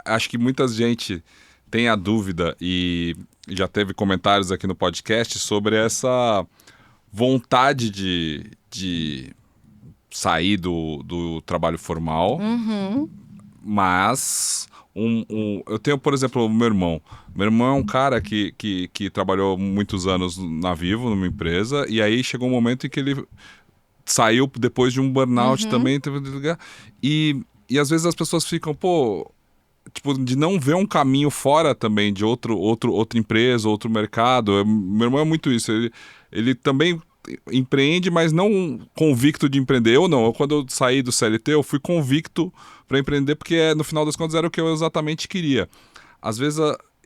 Acho que muita gente tem a dúvida e já teve comentários aqui no podcast sobre essa vontade de sair do trabalho formal. Mas eu tenho, por exemplo, o meu irmão. Meu irmão é um cara que trabalhou muitos anos na Vivo, numa empresa, e aí chegou um momento em que ele saiu depois de um burnout também. E às vezes as pessoas ficam, pô, tipo, de não ver um caminho fora também de outra empresa, outro mercado. Meu irmão é muito isso. Ele também empreende, mas não convicto de empreender. Quando eu saí do CLT, eu fui convicto para empreender, porque no final das contas era o que eu exatamente queria. Às vezes,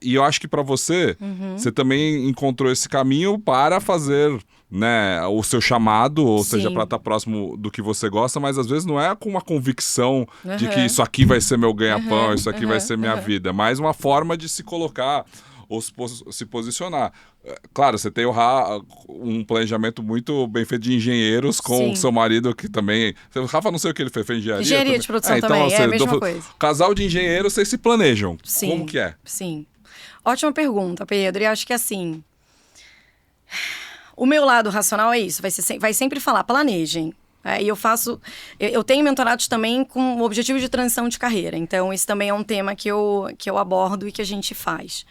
e eu acho que para você, você também encontrou esse caminho para fazer, né, o seu chamado, ou seja, para estar próximo do que você gosta, mas às vezes não é com uma convicção de que isso aqui vai ser meu ganha-pão, isso aqui vai ser minha vida, mas uma forma de se colocar ou se posicionar. Claro, você tem um planejamento muito bem feito de engenheiros com o seu marido, que também... O Rafa, não sei o que ele fez engenharia? Engenharia de produção também, é a mesma coisa. Casal de engenheiros, vocês se planejam. Sim, como que é? Sim. Ótima pergunta, Pedro. E acho que assim... O meu lado racional é isso. Vai sempre falar, planejem. E eu tenho mentorados também com o objetivo de transição de carreira. Então, esse também é um tema que eu abordo e que a gente faz.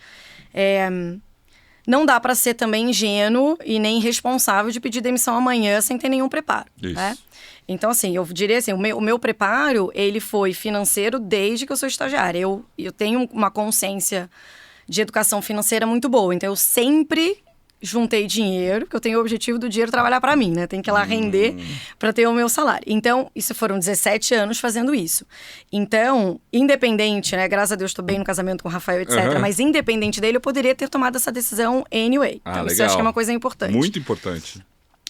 Não dá para ser também ingênuo e nem irresponsável de pedir demissão amanhã sem ter nenhum preparo. Né? Então, assim, eu diria assim, o meu preparo, ele foi financeiro desde que eu sou estagiária. Eu tenho uma consciência de educação financeira muito boa. Então, eu sempre juntei dinheiro, porque eu tenho o objetivo do dinheiro trabalhar para mim, né? Tem que ir lá render para ter o meu salário. Então, isso foram 17 anos fazendo isso. Então, independente, né? Graças a Deus, estou bem no casamento com o Rafael, etc. Mas independente dele, eu poderia ter tomado essa decisão anyway. Então, isso eu acho que é uma coisa importante. Muito importante.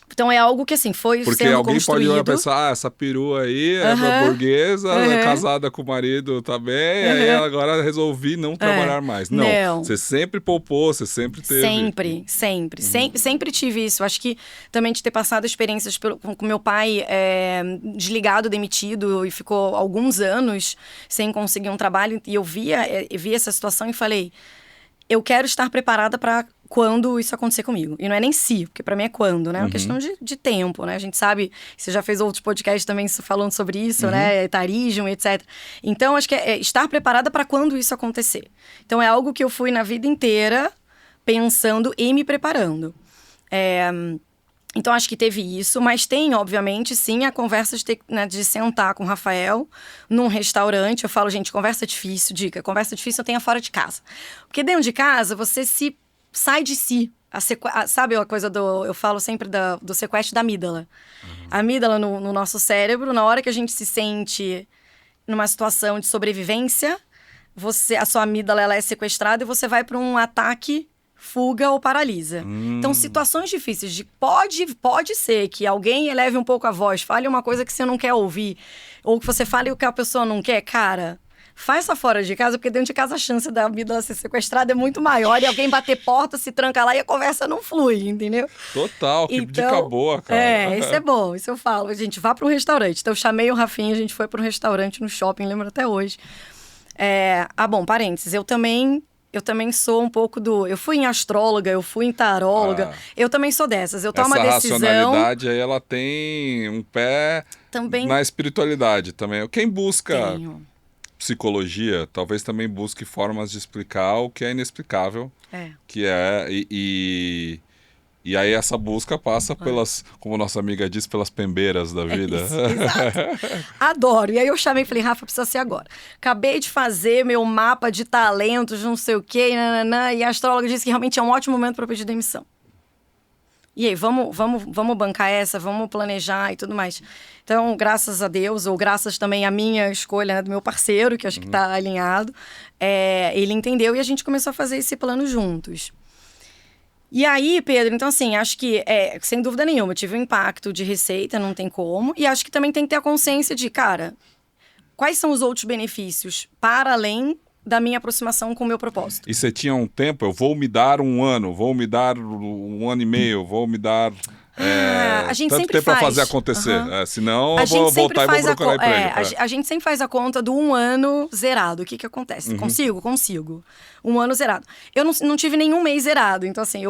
Então, é algo que, assim, foi porque sendo alguém construído. pode pensar, essa perua aí é burguesa, é casada com o marido também, aí agora resolvi não trabalhar mais. Não, você sempre poupou, você sempre teve... Sempre tive isso. Acho que também de ter passado experiências com meu pai desligado, demitido, e ficou alguns anos sem conseguir um trabalho, e eu via essa situação e falei, eu quero estar preparada para quando isso acontecer comigo. E não é nem se, porque para mim é quando, né? É uma questão de tempo, né? A gente sabe, você já fez outros podcasts também falando sobre isso, né? Etarismo, etc. Então, acho que é estar preparada para quando isso acontecer. Então, é algo que eu fui na vida inteira pensando e me preparando. Então, acho que teve isso, mas tem, obviamente, sim, a conversa de sentar com o Rafael num restaurante. Eu falo, gente, conversa difícil, dica, conversa difícil eu tenho fora de casa. Porque dentro de casa, você sai de si. Sabe a coisa eu falo sempre do sequestro da amígdala. A amígdala no nosso cérebro, na hora que a gente se sente numa situação de sobrevivência, a sua amígdala ela é sequestrada e você vai para um ataque, fuga ou paralisa. Então, situações difíceis pode ser que alguém eleve um pouco a voz, fale uma coisa que você não quer ouvir, ou que você fale o que a pessoa não quer, cara... Faça fora de casa, porque dentro de casa a chance da vida ser sequestrada é muito maior. E alguém bater porta, se tranca lá e a conversa não flui, entendeu? Total, que dica boa, cara. Isso é bom, isso eu falo. Gente, vá para um restaurante. Então eu chamei o Rafinha, a gente foi para um restaurante no shopping, lembro até hoje. Bom, parênteses, eu também sou um pouco eu fui em astróloga, eu fui em taróloga. Eu também sou dessas. Eu tomo a decisão... Essa racionalidade aí, ela tem um pé também... na espiritualidade também. Quem busca... psicologia, talvez também busque formas de explicar o que é inexplicável, e aí essa busca passa pelas, como nossa amiga disse, pelas pembeiras da vida. Exato. Adoro. E aí eu chamei e falei, Rafa, precisa ser agora. Acabei de fazer meu mapa de talentos, não sei o quê, e a astróloga disse que realmente é um ótimo momento para pedir demissão. E aí, vamos bancar essa, vamos planejar e tudo mais. Então, graças a Deus, ou graças também à minha escolha, né, do meu parceiro, que acho que está alinhado, ele entendeu e a gente começou a fazer esse plano juntos. E aí, Pedro, então assim, acho que, sem dúvida nenhuma, eu tive um impacto de receita, não tem como, e acho que também tem que ter a consciência de, cara, quais são os outros benefícios para além da minha aproximação com o meu propósito. E você tinha um tempo, eu vou me dar um ano, vou me dar um ano e meio, vou me dar a gente tanto sempre tempo para faz. fazer acontecer. Senão eu vou voltar e vou procurar emprego. A gente sempre faz a conta do 1 ano zerado. O que acontece? Consigo? Consigo. 1 ano zerado. Eu não tive nenhum mês zerado. Então, assim,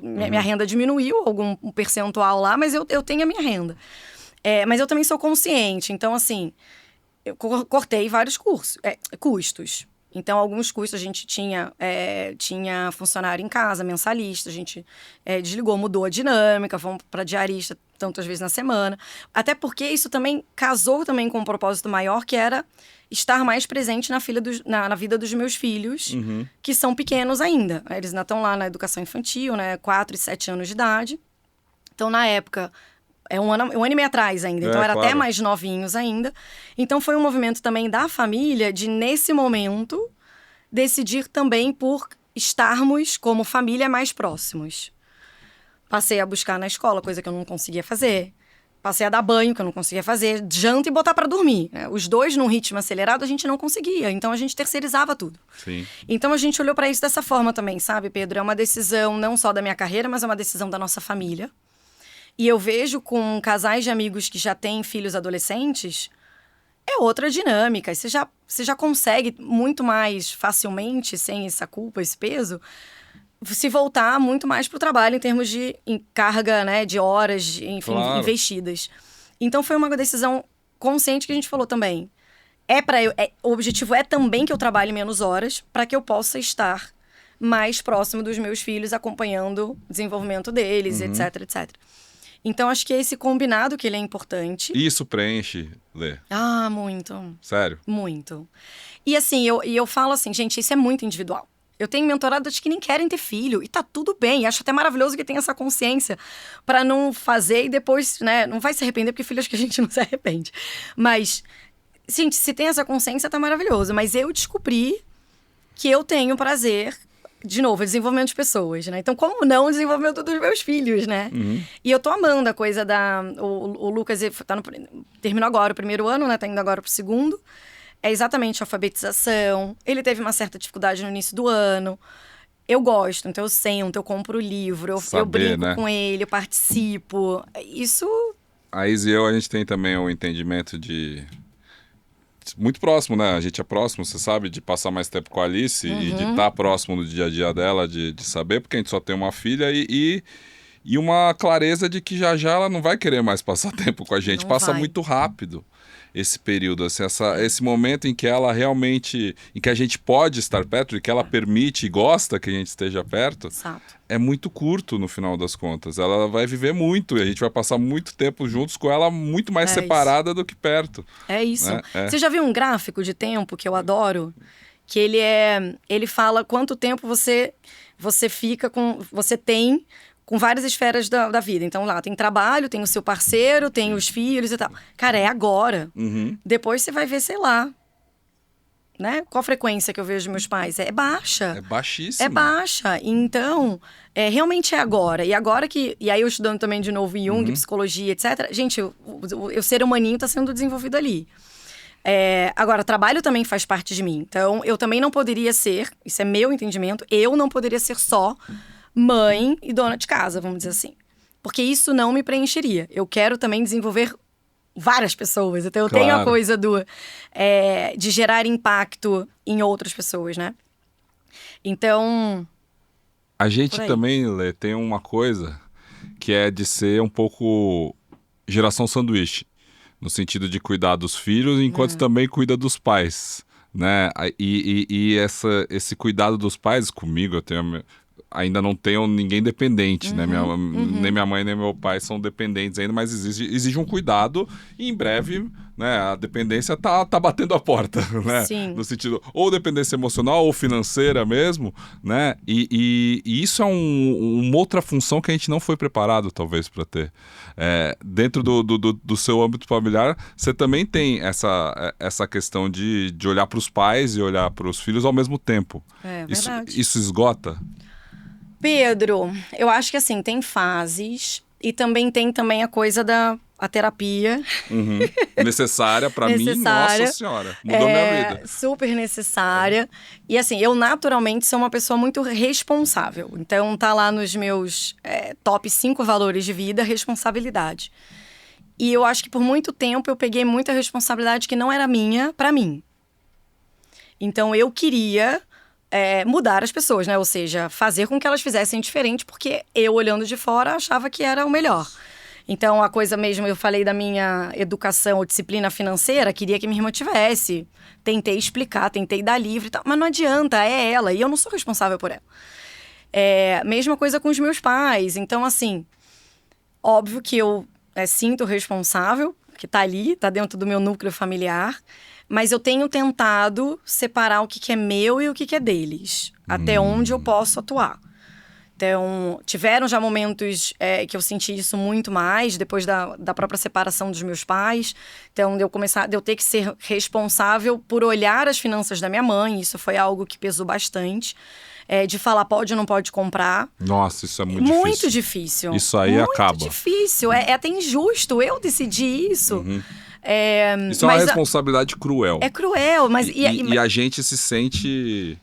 minha renda diminuiu, algum percentual lá, mas eu tenho a minha renda. Mas eu também sou consciente. Então, assim... Eu cortei vários custos. Então, alguns custos a gente tinha funcionário em casa, mensalista, a gente desligou, mudou a dinâmica, fomos para diarista, tantas vezes na semana. Até porque isso também casou também com um propósito maior, que era estar mais presente na vida dos meus filhos, que são pequenos ainda. Eles ainda estão lá na educação infantil, né? 4 e 7 anos de idade. Então, na época, um ano e meio atrás ainda. Então, era até mais novinhos ainda. Então, foi um movimento também da família de, nesse momento, decidir também por estarmos como família mais próximos. Passei a buscar na escola, coisa que eu não conseguia fazer. Passei a dar banho, que eu não conseguia fazer. Janta e botar pra dormir. Os dois num ritmo acelerado, a gente não conseguia. Então, a gente terceirizava tudo. Sim. Então, a gente olhou pra isso dessa forma também, sabe, Pedro? É uma decisão não só da minha carreira, mas é uma decisão da nossa família. E eu vejo com casais de amigos que já têm filhos adolescentes, é outra dinâmica. Você já consegue muito mais facilmente, sem essa culpa, esse peso, se voltar muito mais para o trabalho em termos de carga, né, de horas, enfim, investidas. Então, foi uma decisão consciente que a gente falou também. O objetivo é também que eu trabalhe menos horas para que eu possa estar mais próximo dos meus filhos, acompanhando o desenvolvimento deles, etc, etc. Então, acho que é esse combinado que ele é importante. Isso preenche, Lê? Ah, muito. Sério? Muito. E assim, eu falo assim, gente, isso é muito individual. Eu tenho mentoradas que nem querem ter filho, e tá tudo bem. Acho até maravilhoso que tenha essa consciência para não fazer e depois, né, não vai se arrepender, porque filho acho que a gente não se arrepende. Mas, gente, se tem essa consciência, tá maravilhoso. Mas eu descobri que eu tenho prazer, de novo, desenvolvimento de pessoas, né? Então, como não o desenvolvimento dos meus filhos, né? E eu tô amando a coisa o Lucas terminou agora o primeiro ano, né? Tá indo agora pro segundo. É exatamente a alfabetização. Ele teve uma certa dificuldade no início do ano. Eu gosto, então eu sento, eu compro o livro, eu brinco, né, com ele, eu participo. Isso... A Isa e eu, a gente tem também um entendimento muito próximo, né? A gente é próximo, você sabe, de passar mais tempo com a Alice e de estar próximo no dia a dia dela, de saber, porque a gente só tem uma filha e uma clareza de que já ela não vai querer mais passar tempo com a gente. Passa muito rápido esse período, assim, esse momento em que ela realmente, em que a gente pode estar perto, e que ela permite e gosta que a gente esteja perto. Exato. É muito curto no final das contas. Ela vai viver muito e a gente vai passar muito tempo juntos com ela, muito mais separada do que perto. É isso. Né? Você já viu um gráfico de tempo que eu adoro? Que ele fala quanto tempo você tem com várias esferas da vida. Então, lá, tem trabalho, tem o seu parceiro, tem os filhos e tal. Cara, é agora. Depois você vai ver, sei lá, né? Qual a frequência que eu vejo meus pais? É baixa. É baixíssima. É baixa. Então, realmente é agora. E agora que... E aí, eu estudando também de novo Jung, psicologia, etc. Gente, o ser humaninho tá sendo desenvolvido ali. Agora, trabalho também faz parte de mim. Então, eu também não poderia ser, isso é meu entendimento, eu não poderia ser só mãe e dona de casa, vamos dizer assim. Porque isso não me preencheria. Eu quero também desenvolver várias pessoas. Então, eu tenho a coisa de gerar impacto em outras pessoas, né? Então... A gente também, Lê, tem uma coisa que é de ser um pouco geração sanduíche. No sentido de cuidar dos filhos, enquanto também cuida dos pais, né? E esse cuidado dos pais, comigo, ainda não tenho ninguém dependente, né? Nem minha mãe, nem meu pai são dependentes ainda, mas exige um cuidado e em breve, né, a dependência tá batendo a porta, né? Sim. No sentido, ou dependência emocional ou financeira mesmo, né? E isso é uma outra função que a gente não foi preparado, talvez, para ter. Dentro do seu âmbito familiar, você também tem essa questão de olhar para os pais e olhar para os filhos ao mesmo tempo. É verdade. Isso esgota? Pedro, eu acho que assim, tem fases e também tem a coisa a terapia. Necessária pra mim, nossa senhora, mudou minha vida. Super necessária. E assim, eu naturalmente sou uma pessoa muito responsável. Então tá lá nos meus top 5 valores de vida, responsabilidade. E eu acho que por muito tempo eu peguei muita responsabilidade que não era minha pra mim. Então eu queria... mudar as pessoas, né? Ou seja, fazer com que elas fizessem diferente, porque eu, olhando de fora, achava que era o melhor. Então, a coisa mesmo, eu falei da minha educação ou disciplina financeira, queria que minha irmã tivesse. Tentei explicar, tentei dar livre e tal, mas não adianta, é ela, e eu não sou responsável por ela. Mesma coisa com os meus pais. Então, assim, óbvio que eu sinto responsável, que tá ali, tá dentro do meu núcleo familiar, mas eu tenho tentado separar o que é meu e o que é deles, até onde eu posso atuar. Então, tiveram já momentos que eu senti isso muito mais, depois da própria separação dos meus pais. Então, de eu ter que ser responsável por olhar as finanças da minha mãe. Isso foi algo que pesou bastante. De falar pode ou não pode comprar. Nossa, isso é muito difícil. Muito difícil. Isso aí acaba. Muito difícil. É até injusto eu decidir isso. Uhum. Isso é uma responsabilidade cruel. É cruel, mas... E a gente se sente...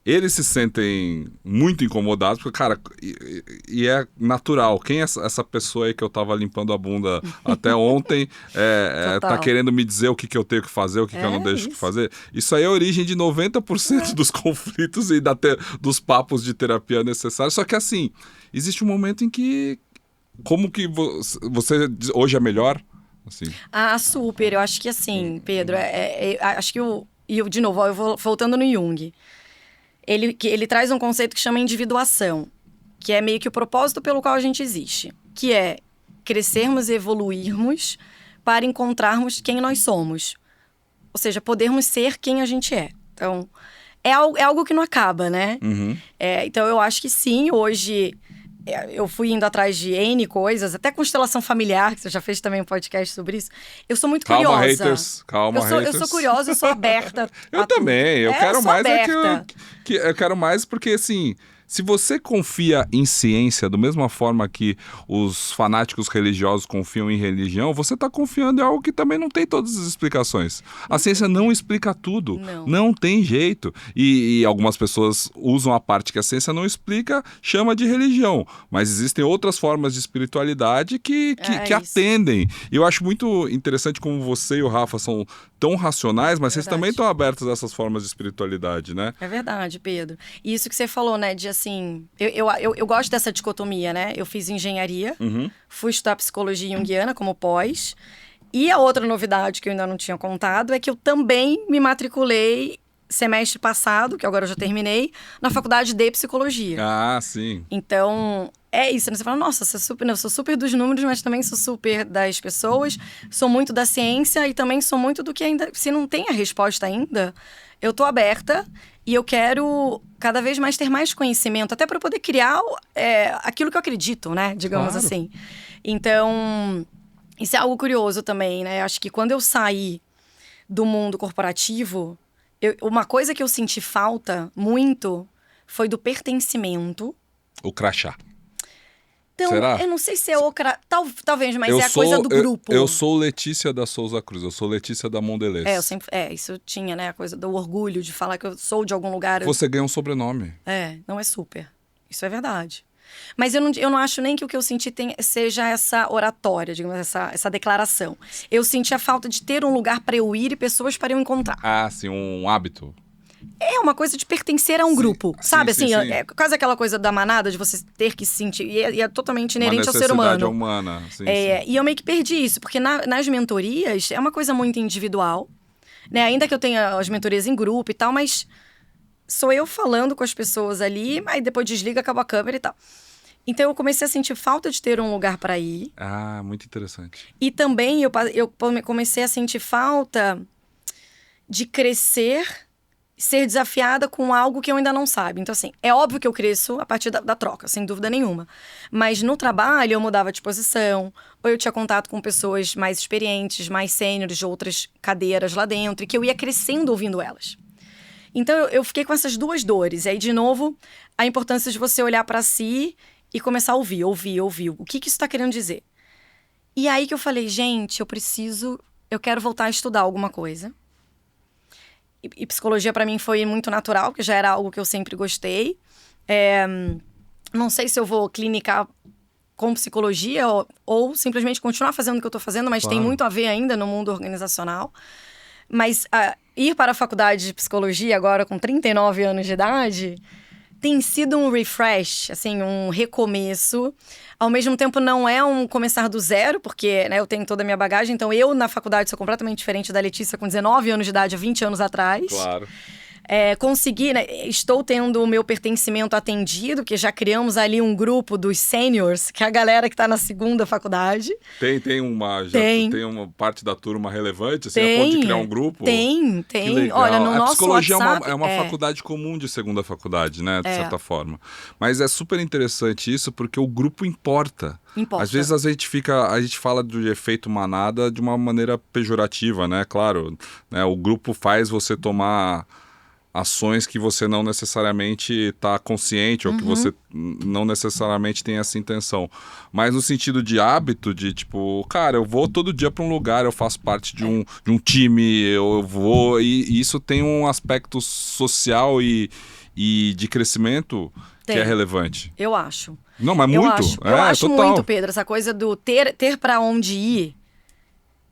Eles se sentem muito incomodados, porque, cara, e é natural. Quem é essa pessoa aí que eu tava limpando a bunda até ontem tá querendo me dizer o que eu tenho que fazer, o que eu não deixo de fazer? Isso aí é a origem de 90% dos conflitos e dos papos de terapia necessários. Só que, assim, existe um momento em que... Como que você hoje é melhor? Assim. Super. Eu acho que, assim, Pedro, acho que de novo, eu vou voltando no Jung. Ele traz um conceito que chama individuação, que é meio que o propósito pelo qual a gente existe, que é crescermos e evoluirmos para encontrarmos quem nós somos. Ou seja, podermos ser quem a gente é. Então, é algo que não acaba, né? Uhum. Então, eu acho que sim, hoje... Eu fui indo atrás de N coisas, até constelação familiar, que você já fez também um podcast sobre isso. Eu sou muito curiosa. Calma, haters. Eu sou curiosa, eu sou aberta. Eu também. Eu quero mais aberta. Eu quero mais porque, assim... Se você confia em ciência da mesma forma que os fanáticos religiosos confiam em religião, você está confiando em algo que também não tem todas as explicações. A ciência não explica tudo. Não tem jeito. E algumas pessoas usam a parte que a ciência não explica, chama de religião. Mas existem outras formas de espiritualidade que atendem. E eu acho muito interessante como você e o Rafa são tão racionais, mas vocês também estão abertos a essas formas de espiritualidade, né? É verdade, Pedro. E isso que você falou, né, de assim... Eu gosto dessa dicotomia, né? Eu fiz engenharia, fui estudar psicologia junguiana como pós, e a outra novidade que eu ainda não tinha contado é que eu também me matriculei semestre passado, que agora eu já terminei, na faculdade de psicologia. Ah, sim. Então... É isso, né? Você fala, nossa, eu sou super dos números, mas também sou super das pessoas, sou muito da ciência e também sou muito do que ainda... Se não tem a resposta ainda, eu tô aberta e eu quero cada vez mais ter mais conhecimento, até para poder criar aquilo que eu acredito, né? Digamos assim. Então, isso é algo curioso também, né? Acho que quando eu saí do mundo corporativo, uma coisa que eu senti falta muito foi do pertencimento. O crachá. Então, será? Eu não sei se é talvez, mas a coisa do grupo. Eu sou Letícia da Souza Cruz, eu sou Letícia da Mondelez. Isso tinha, né, a coisa do orgulho de falar que eu sou de algum lugar. Você ganha um sobrenome. Não é super. Isso é verdade. Mas eu não acho nem que o que eu senti seja essa oratória, digamos, essa declaração. Eu senti a falta de ter um lugar para eu ir e pessoas para eu encontrar. Ah, sim, um hábito. É uma coisa de pertencer a um grupo, sabe? Sim. É quase aquela coisa da manada, de você ter que se sentir... E é totalmente inerente ao ser humano. Uma necessidade humana, sim. E eu meio que perdi isso, porque nas mentorias é uma coisa muito individual, né? Ainda que eu tenha as mentorias em grupo e tal, mas sou eu falando com as pessoas ali, aí depois desliga, acaba a câmera e tal. Então eu comecei a sentir falta de ter um lugar para ir. Ah, muito interessante. E também eu comecei a sentir falta de crescer... ser desafiada com algo que eu ainda não sabe. Então, assim, é óbvio que eu cresço a partir da troca, sem dúvida nenhuma. Mas no trabalho, eu mudava de posição, ou eu tinha contato com pessoas mais experientes, mais sêniores de outras cadeiras lá dentro, e que eu ia crescendo ouvindo elas. Então, eu fiquei com essas duas dores. E aí, de novo, a importância de você olhar para si e começar a ouvir. O que isso está querendo dizer? E aí que eu falei, gente, eu quero voltar a estudar alguma coisa. E psicologia para mim foi muito natural, porque já era algo que eu sempre gostei. Não sei se eu vou clinicar com psicologia ou simplesmente continuar fazendo o que eu estou fazendo, mas tem muito a ver ainda no mundo organizacional. Mas ir para a faculdade de psicologia agora com 39 anos de idade tem sido um refresh, assim, um recomeço. Ao mesmo tempo, não é um começar do zero, porque, né, eu tenho toda a minha bagagem. Então, eu, na faculdade, sou completamente diferente da Letícia com 19 anos de idade, há 20 anos atrás. Claro. Conseguir, né, estou tendo o meu pertencimento atendido, que já criamos ali um grupo dos seniors, que é a galera que está na segunda faculdade. Tem uma parte da turma relevante, assim, a ponto de criar um grupo? Tem. Que legal. Olha, no nosso psicologia WhatsApp, é uma faculdade comum de segunda faculdade, né? De certa forma. Mas é super interessante isso, porque o grupo importa. Às vezes a gente fala do efeito manada de uma maneira pejorativa, né? Claro, né? O grupo faz você tomar ações que você não necessariamente está consciente ou que você não necessariamente tem essa intenção. Mas no sentido de hábito, de tipo, cara, eu vou todo dia para um lugar, eu faço parte de um time, eu vou... E isso tem um aspecto social e de crescimento que é relevante. Eu acho. Não, mas muito. Eu acho total. muito, Pedro, essa coisa do ter para onde ir,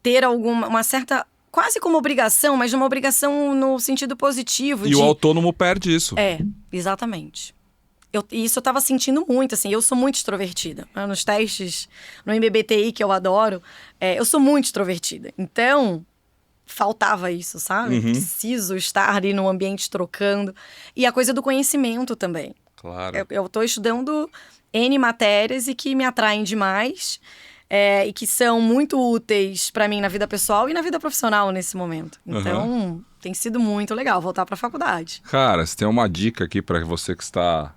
ter uma certa... Quase como obrigação, mas uma obrigação no sentido positivo. E o autônomo perde isso. Exatamente. Isso eu tava sentindo muito, assim, eu sou muito extrovertida. Nos testes, no MBTI, que eu adoro, eu sou muito extrovertida. Então, faltava isso, sabe? Preciso estar ali no ambiente trocando. E a coisa do conhecimento também. Claro. Eu tô estudando N matérias e que me atraem demais. E que são muito úteis para mim na vida pessoal e na vida profissional nesse momento. Então, tem sido muito legal voltar para a faculdade. Cara, se tem uma dica aqui para você que está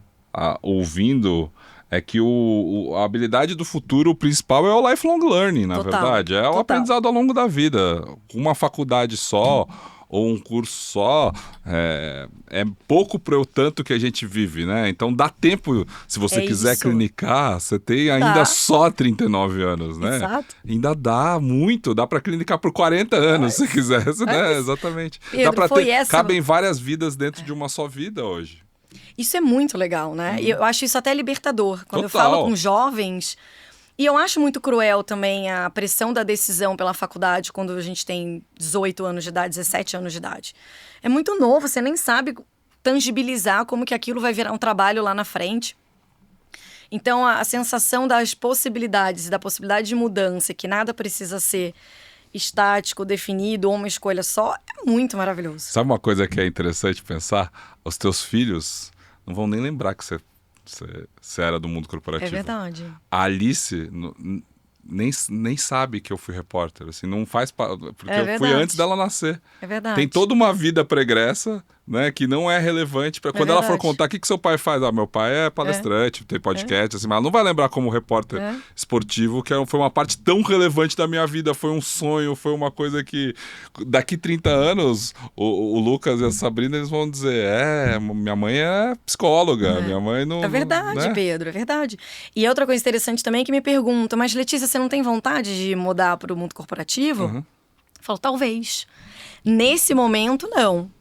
ouvindo, é que a habilidade do futuro principal é o lifelong learning, na verdade. É o aprendizado ao longo da vida. Uma faculdade só ou um curso só é pouco para o tanto que a gente vive, né? Então dá tempo, se você quiser clinicar, você tem ainda só 39 anos, né? Exato. Ainda dá muito, dá para clinicar por 40 anos, se quiser, né? Exatamente. Pedro, dá para cabem várias vidas dentro de uma só vida hoje. Isso é muito legal, né? E eu acho isso até libertador. Quando eu falo com jovens... E eu acho muito cruel também a pressão da decisão pela faculdade quando a gente tem 18 anos de idade, 17 anos de idade. É muito novo, você nem sabe tangibilizar como que aquilo vai virar um trabalho lá na frente. Então, a sensação das possibilidades e da possibilidade de mudança, que nada precisa ser estático, definido ou uma escolha só, é muito maravilhoso. Sabe uma coisa que é interessante pensar? Os teus filhos não vão nem lembrar que você era do mundo corporativo. É verdade. A Alice nem sabe que eu fui repórter, assim, não faz... Porque eu fui antes dela nascer. É verdade. Tem toda uma vida pregressa, né, que não é relevante para quando ela for contar o que seu pai faz. Meu pai é palestrante, tem podcast, assim, mas ela não vai lembrar como repórter esportivo, que foi uma parte tão relevante da minha vida, foi um sonho, foi uma coisa que daqui 30 anos o Lucas e a Sabrina, eles vão dizer, minha mãe é psicóloga, minha mãe não... É verdade, né? Pedro, é verdade. E outra coisa interessante também é que me perguntam, mas Letícia, você não tem vontade de mudar para o mundo corporativo? Eu falo, talvez. Nesse momento, não.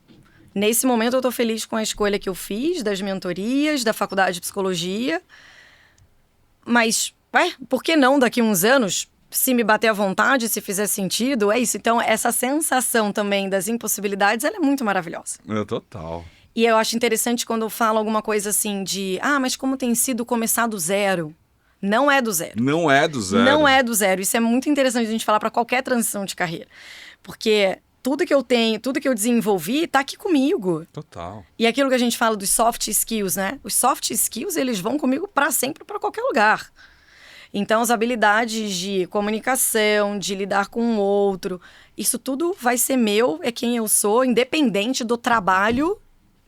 Nesse momento, eu tô feliz com a escolha que eu fiz, das mentorias, da faculdade de psicologia. Mas, por que não daqui a uns anos, se me bater à vontade, se fizer sentido, é isso. Então, essa sensação também das impossibilidades, ela é muito maravilhosa. Total. E eu acho interessante quando eu falo alguma coisa assim de... mas como tem sido começar do zero? Não é do zero. Não é do zero. Não é do zero. Isso é muito interessante a gente falar para qualquer transição de carreira. Porque... tudo que eu tenho, tudo que eu desenvolvi tá aqui comigo. Total. E aquilo que a gente fala dos soft skills, né? Os soft skills, eles vão comigo para sempre, para qualquer lugar. Então, as habilidades de comunicação, de lidar com o outro, isso tudo vai ser meu, é quem eu sou, independente do trabalho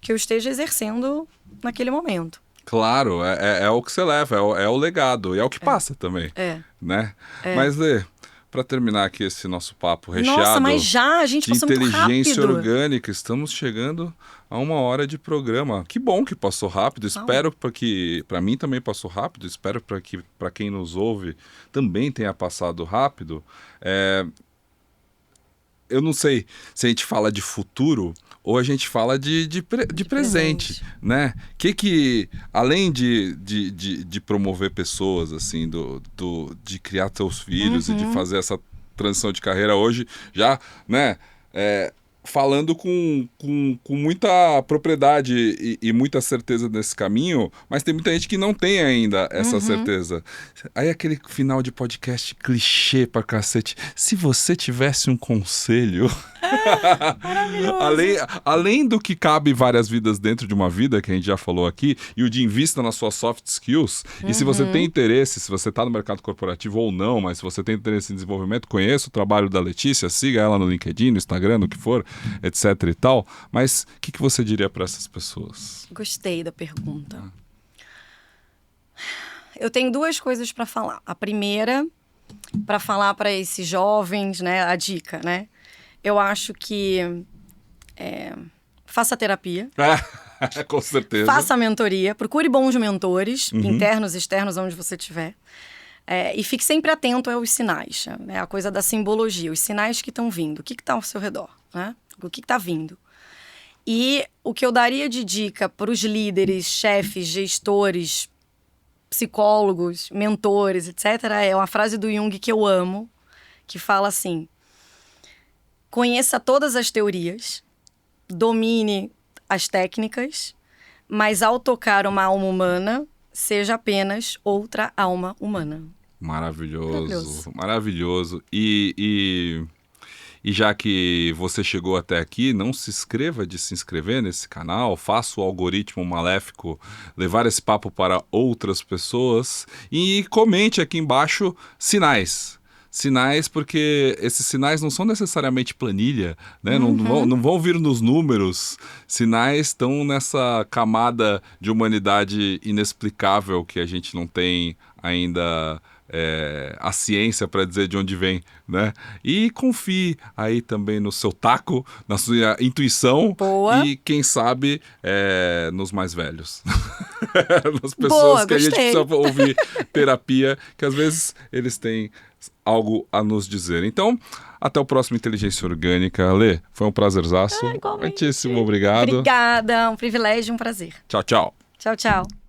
que eu esteja exercendo naquele momento. Claro, é o que você leva, é o legado, e é o que passa também. Né? Mas, Lê, para terminar aqui esse nosso papo recheado... Nossa, mas já, a gente passou muito rápido. Inteligência orgânica, estamos chegando a 1 hora de programa. Que bom que passou rápido, espero que... Para mim também passou rápido, espero que para quem nos ouve também tenha passado rápido. Eu não sei se a gente fala de futuro ou a gente fala de presente, né? Que além de promover pessoas, assim, de criar seus filhos e de fazer essa transição de carreira hoje, já, né? falando com muita propriedade e muita certeza nesse caminho, mas tem muita gente que não tem ainda essa certeza. Aí aquele final de podcast clichê pra cacete. Se você tivesse um conselho... além do que cabe várias vidas dentro de uma vida, que a gente já falou aqui, e o de invista nas suas soft skills, e se você tem interesse, se você tá no mercado corporativo ou não, mas se você tem interesse em desenvolvimento, conheça o trabalho da Letícia, siga ela no LinkedIn, no Instagram, no que for, etc e tal. Mas o que você diria para essas pessoas? Gostei da pergunta. Eu tenho duas coisas para falar. A primeira, para falar para esses jovens, né, a dica, né? Eu acho que faça terapia. Com certeza. Faça mentoria. Procure bons mentores, internos, externos, onde você estiver. E fique sempre atento aos sinais, né? A coisa da simbologia, os sinais que estão vindo. O que está ao seu redor, né? O que está vindo. E o que eu daria de dica para os líderes, chefes, gestores, psicólogos, mentores, etc., é uma frase do Jung que eu amo, que fala assim: conheça todas as teorias, domine as técnicas, mas ao tocar uma alma humana, seja apenas outra alma humana. Maravilhoso, maravilhoso. E já que você chegou até aqui, não se esqueça de se inscrever nesse canal, faça o algoritmo maléfico levar esse papo para outras pessoas e comente aqui embaixo sinais. Sinais, porque esses sinais não são necessariamente planilha, né? Não vão vir nos números. Sinais estão nessa camada de humanidade inexplicável que a gente não tem ainda a ciência para dizer de onde vem, né? E confie aí também no seu taco, na sua intuição. Boa. E quem sabe nos mais velhos. Nas pessoas Boa, que gostei. a gente precisa ouvir terapia, que às vezes eles têm algo a nos dizer. Então, até o próximo Inteligência Orgânica. Lê, foi um prazerzaço. Igualmente. Muitíssimo obrigado. Obrigada, um privilégio, um prazer. Tchau, tchau. Tchau, tchau.